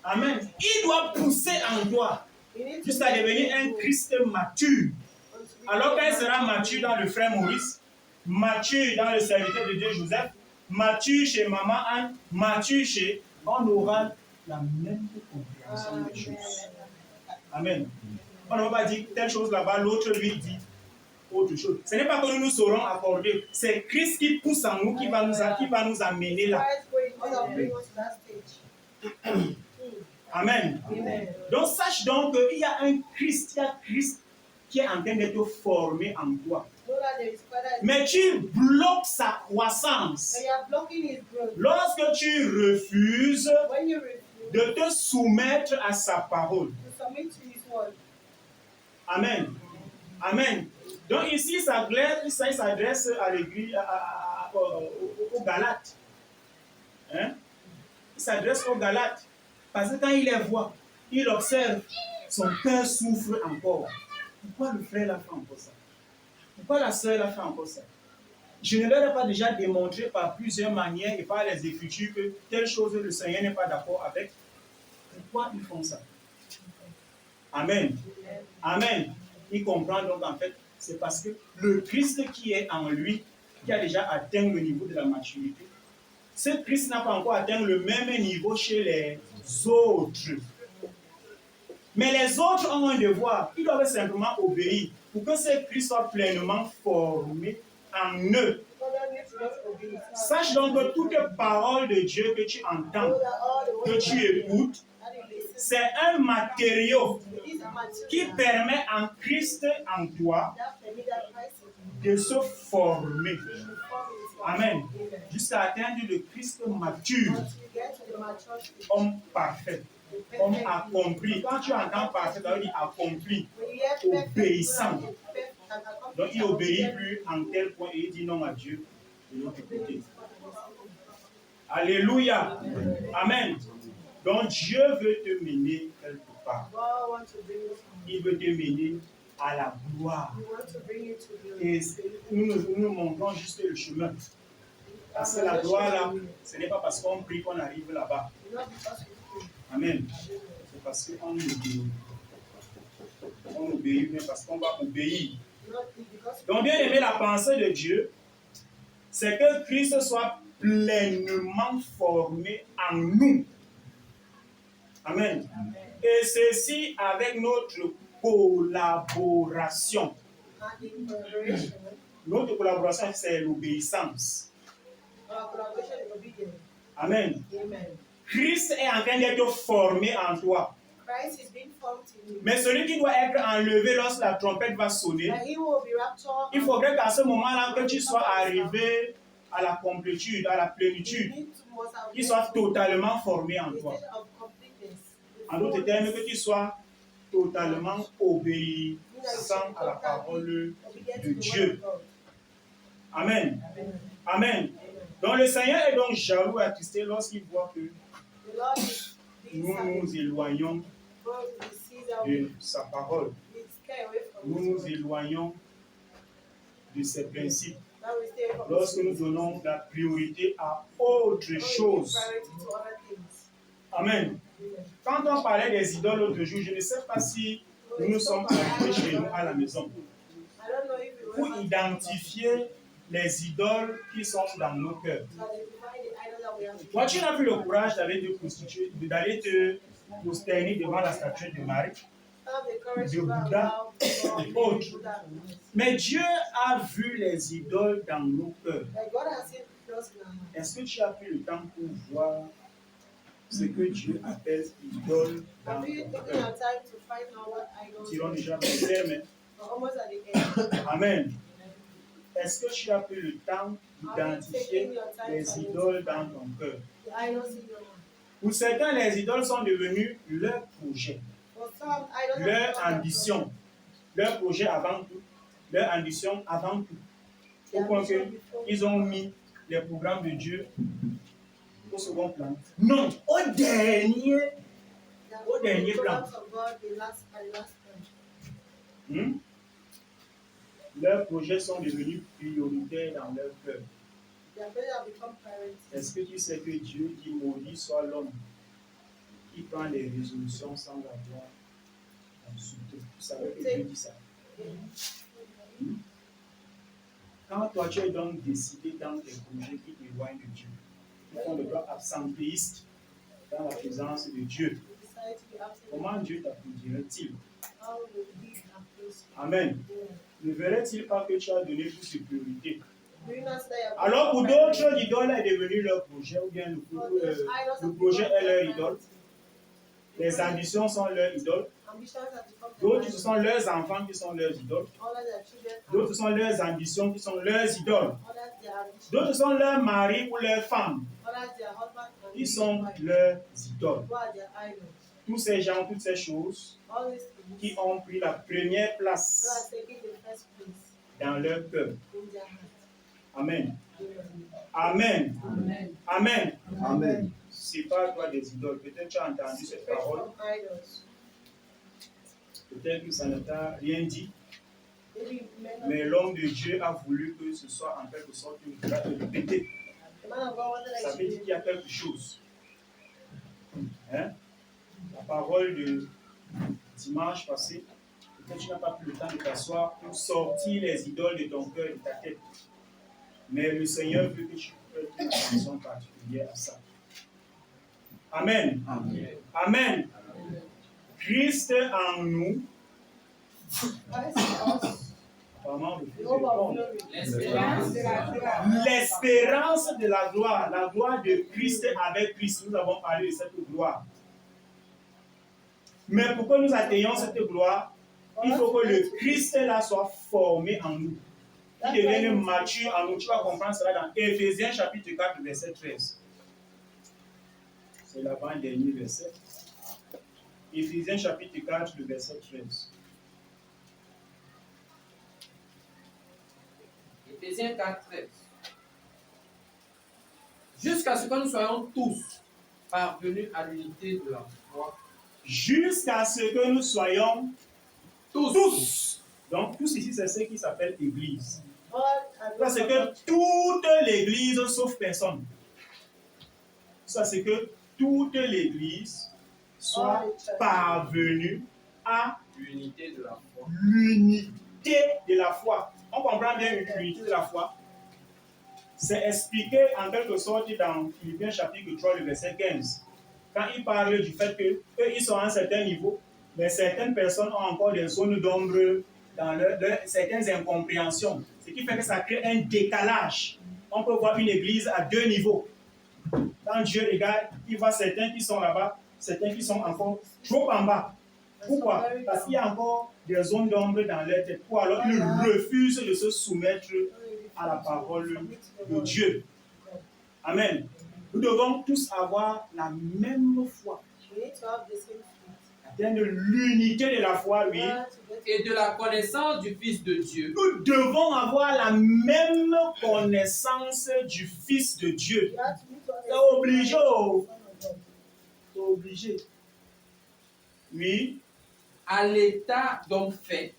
Amen. Il doit pousser en toi You need to jusqu'à devenir un Christ mature. Alors qu'elle sera mature dans le frère Maurice, mature dans le serviteur de Dieu Joseph, mature chez maman Anne, mature chez, on aura la même compréhension des choses. Amen. On ne va pas dire telle chose là-bas, l'autre lui dit autre chose. Ce n'est pas que nous nous saurons accorder, c'est Christ qui pousse en nous, qui va nous amener là. Amen. Amen. Donc sache donc qu'il y a un Christ, il y a Christ qui est en train d'être formé en toi. Know that there is Father. Mais tu bloques sa croissance But you are blocking his growth. lorsque tu refuses When you refuse de te soumettre à sa parole. to submit to his word. Amen. Amen. Donc ici, il s'adresse à l'église, aux Galates. Hein? Il s'adresse aux Galates. Parce que quand il les voit, il observe, son cœur souffre encore. Pourquoi le frère a fait encore ça? Pourquoi la sœur a fait encore ça? Je ne leur ai pas déjà démontré par plusieurs manières et par les Écritures que telle chose le Seigneur n'est pas d'accord avec. Pourquoi ils font ça? Amen. Amen. Il comprend donc en fait, c'est parce que le Christ qui est en lui, qui a déjà atteint le niveau de la maturité, ce Christ n'a pas encore atteint le même niveau chez les autres. Mais les autres ont un devoir. Ils doivent simplement obéir pour que ce Christ soit pleinement formé en eux. Sache donc que toute parole de Dieu que tu entends, que tu écoutes, c'est un matériau qui permet en Christ en toi de se former. Amen. Jusqu'à atteindre le Christ mature, homme parfait, homme accompli. Quand tu entends parfait, ça veut dire accompli, obéissant. Donc il n'obéit plus en tel point et il dit non à Dieu de l'autre côté. Alléluia. Amen. Donc Dieu veut te mener quelque part. Il veut te mener à la gloire. Et nous montrons juste le chemin. Parce que la gloire là, ce n'est pas parce qu'on prie qu'on arrive là-bas. Amen. C'est parce qu'on obéit. On obéit, mais parce qu'on va obéir. Donc bien aimé, la pensée de Dieu, c'est que Christ soit pleinement formé en nous. Amen. Et ceci avec notre collaboration. Notre collaboration, c'est l'obéissance. Amen. Christ est en train d'être formé en toi. Mais celui qui doit être enlevé lorsque la trompette va sonner, il faudrait qu'à ce moment-là, que tu sois arrivé à la complétude, à la plénitude, qu'il soit totalement formé en toi. En d'autres termes, que tu sois totalement obéissant à la parole de Dieu. Amen. Amen. Donc le Seigneur est donc jaloux et attristé lorsqu'il voit que nous nous éloignons de sa parole. Nous nous éloignons de ses principes. Lorsque nous donnons la priorité à autre chose. Amen. Quand on parlait des idoles l'autre jour, je ne sais pas si nous sommes arrivés chez nous à la maison pour identifier les idoles qui sont dans nos cœurs. Toi, tu n'as plus le courage d'aller te prostituer, d'aller te prosterner devant la statue de Marie, de Bouddha et autres. Mais Dieu a vu les idoles dans nos cœurs. Est-ce que tu as pris le temps pour voir ce que Dieu appelle idole dans ton cœur? Tirons déjà ton terme. Amen. Est-ce que tu as pris le temps d'identifier les idoles dans ton cœur? Pour certains, les idoles sont devenues leur projet, leur ambition, leur projet avant tout, leur ambition avant tout. Au point qu'ils ont mis les programmes de Dieu au second plan. Non, au dernier plan. Leurs projets sont devenus prioritaires dans leur cœur. Est-ce que tu sais que Dieu dit maudit soit l'homme qui prend des résolutions sans avoir consulté? Tu savais que Dieu dit ça? Quand toi tu es donc décidé dans tes projets qui t'éloignent de Dieu, qui font de toi absentéiste dans la présence de Dieu, comment Dieu t'applaudirait-il? Amen. Ne verrait-il pas que tu as donné plus de priorité? Alors pour d'autres, l'idole est devenu leur projet, ou bien le projet est leur idole. Les ambitions sont leur idole. D'autres, ce sont leurs enfants qui sont leurs idoles. D'autres, ce sont leurs ambitions qui sont leurs idoles. D'autres sont leurs maris ou leurs femmes qui sont leurs idoles. Tous ces gens, toutes ces choses qui ont pris la première who are place taking the first place dans leur cœur. in their heart. Amen. Amen. Amen. Amen. Amen. Amen. Sépare-toi des idoles. Peut-être tu as entendu cette Separate parole. from idols. Peut-être que ça ne t'a rien dit. Maybe Mais l'homme de Dieu a voulu que ce soit en quelque sorte une grâce de répéter. the man of God wanted Ça that veut dire qu'il y a quelque chose. Hein? La parole de dimanche passé, peut-être que tu n'as pas pris le temps de t'asseoir pour sortir les idoles de ton cœur et de ta tête. Mais le Seigneur veut que tu prêtes une attention particulière à ça. Amen. Amen. Amen. Christ en nous, Christ in us, apparemment, le Fils the de hope of l'homme. glory. L'espérance de la gloire. L'espérance de la gloire de Christ avec Christ. Nous avons parlé de cette gloire. Mais pour que nous atteignions cette gloire, il faut que le Christ là soit formé en nous. Il devienne mature en nous. Tu vas comprendre cela dans Éphésiens chapitre 4, verset 13. C'est l'avant-dernier verset. Éphésiens chapitre 4, le verset 13. Éphésiens 4, 13. Jusqu'à ce que nous soyons tous parvenus à l'unité de la foi. Jusqu'à ce que nous soyons Tous. tous. Donc, tous ici, c'est ce qui s'appelle Église. God and Ça, c'est que toute l'Église, sauf personne. Ça, c'est que toute l'Église soit parvenue à L'unité de la foi. l'unité de la foi. On comprend bien l'unité de la foi. C'est expliqué en quelque sorte dans Philippiens chapitre 3, le verset 15. Quand il parle du fait qu'ils sont à un certain niveau, mais certaines personnes ont encore des zones d'ombre dans certaines incompréhensions. Ce qui fait que ça crée un décalage. On peut voir une église à deux niveaux. Quand Dieu regarde, il voit certains qui sont là-bas, certains qui sont encore trop en bas. Pourquoi? Parce qu'il y a encore des zones d'ombre dans leur tête. Ou alors ils refusent de se soumettre à la parole de Dieu. Amen. Nous devons tous avoir la même foi. we need to have the same faith. Atteindre l'unité de la foi, oui. Et de la connaissance du Fils de Dieu. Nous devons avoir la même connaissance du Fils de Dieu. C'est obligé. C'est obligé. Oui. À l'état donc fait,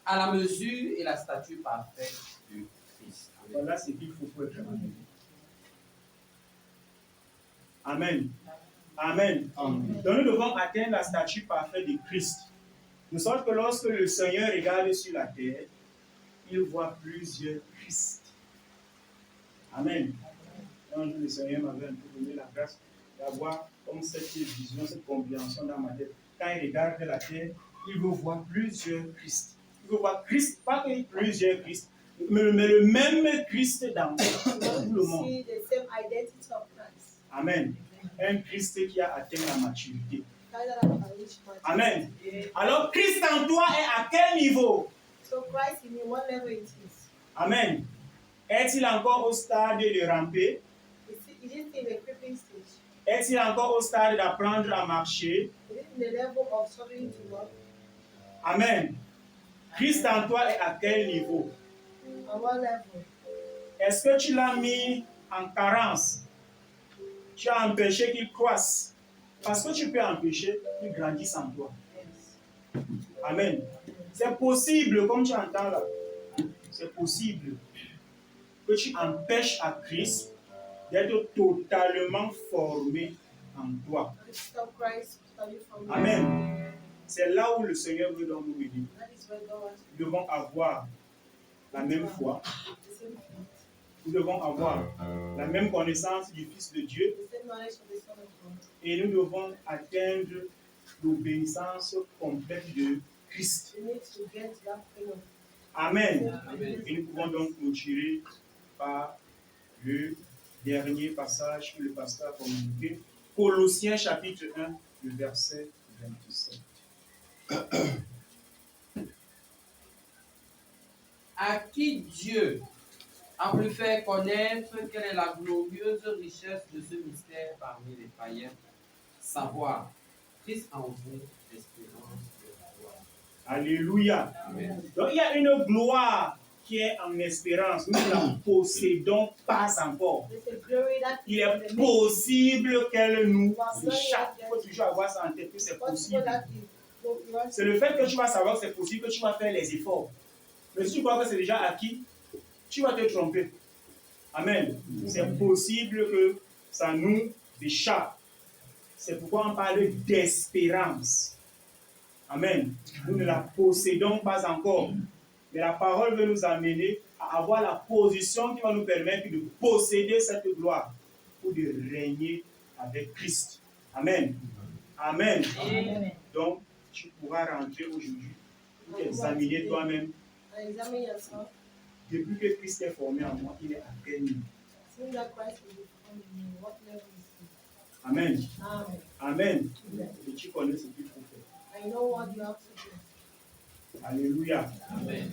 à la mesure et la stature parfaite du Christ. Voilà ce qu'il faut pour être amen. Amen. Amen. Amen. Donc nous devons atteindre la stature parfaite de Christ. De sorte que lorsque le Seigneur regarde sur la terre, il voit plusieurs Christ. Amen. Un jour, le Seigneur m'avait un peu donné la grâce d'avoir comme cette vision, cette compréhension dans ma tête. Quand il regarde la terre, il veut voir plusieurs Christ. Il veut voir Christ, pas que plusieurs Christ, mais le même Christ dans tout le monde. See the same identity of Christ. Amen. Un Christ qui a atteint la maturité. Christ that have reached maturity. Amen. Alors, Christ en toi est à quel niveau? So Christ in you, what level it is? Amen. Est-il encore au stade de ramper? Is it in the creeping stage? Est-il encore au stade d'apprendre à marcher? Is it in the level of struggling to walk? Amen. Christ en toi est à quel niveau? On what level? Est-ce que tu l'as mis en carence? Tu as empêché qu'il croisse? Parce que tu peux empêcher qu'il grandisse en toi. Yes. Amen. C'est possible, comme tu entends là, c'est possible que tu empêches à Christ d'être totalement formé en toi. Stop Christ, study from Amen. C'est là où le Seigneur veut donc nous aider. That is where God wants Nous devons avoir la même foi. the same faith, Nous devons avoir la même connaissance du Fils de Dieu. the same knowledge of the Son of God. Et nous devons atteindre l'obéissance complète de Christ. We need to get to that point of Amen. Amen. Et nous pouvons donc clôturer par le dernier passage que le pasteur a communiqué. Colossiens chapitre 1, le verset 27. À qui Dieu a voulu faire connaître quelle est la glorieuse richesse de ce mystère parmi les païens, savoir Christ en vous, l'espérance de la gloire. Alléluia. Amen. Donc il y a une gloire qui est en espérance. Nous ne la possédons pas encore. There's a glory that Il is in est the making. possible qu'elle nous échappe. Il faut toujours avoir ça en tête que c'est Possible possible. that is so you want C'est le fait que tu vas savoir que c'est possible que tu vas faire les efforts. Mais si tu crois que c'est déjà acquis, tu vas te tromper. Amen. C'est possible que ça nous échappe. C'est pourquoi on parle d'espérance. Amen. Nous ne la possédons pas encore. Mais la parole veut nous amener à avoir la position qui va nous permettre de posséder cette gloire pour de régner avec Christ. Amen. Amen. Amen. Donc, tu pourras rentrer aujourd'hui pour t'examiner toi-même. Examine yourself. Depuis que Christ est formé en moi, il est à quel niveau? Seeing that Christ is becoming in you, what level is he? Amen. Amen. Amen. Et tu connais ce qu'il faut faire. I know what you have to do. Alléluia. Amen.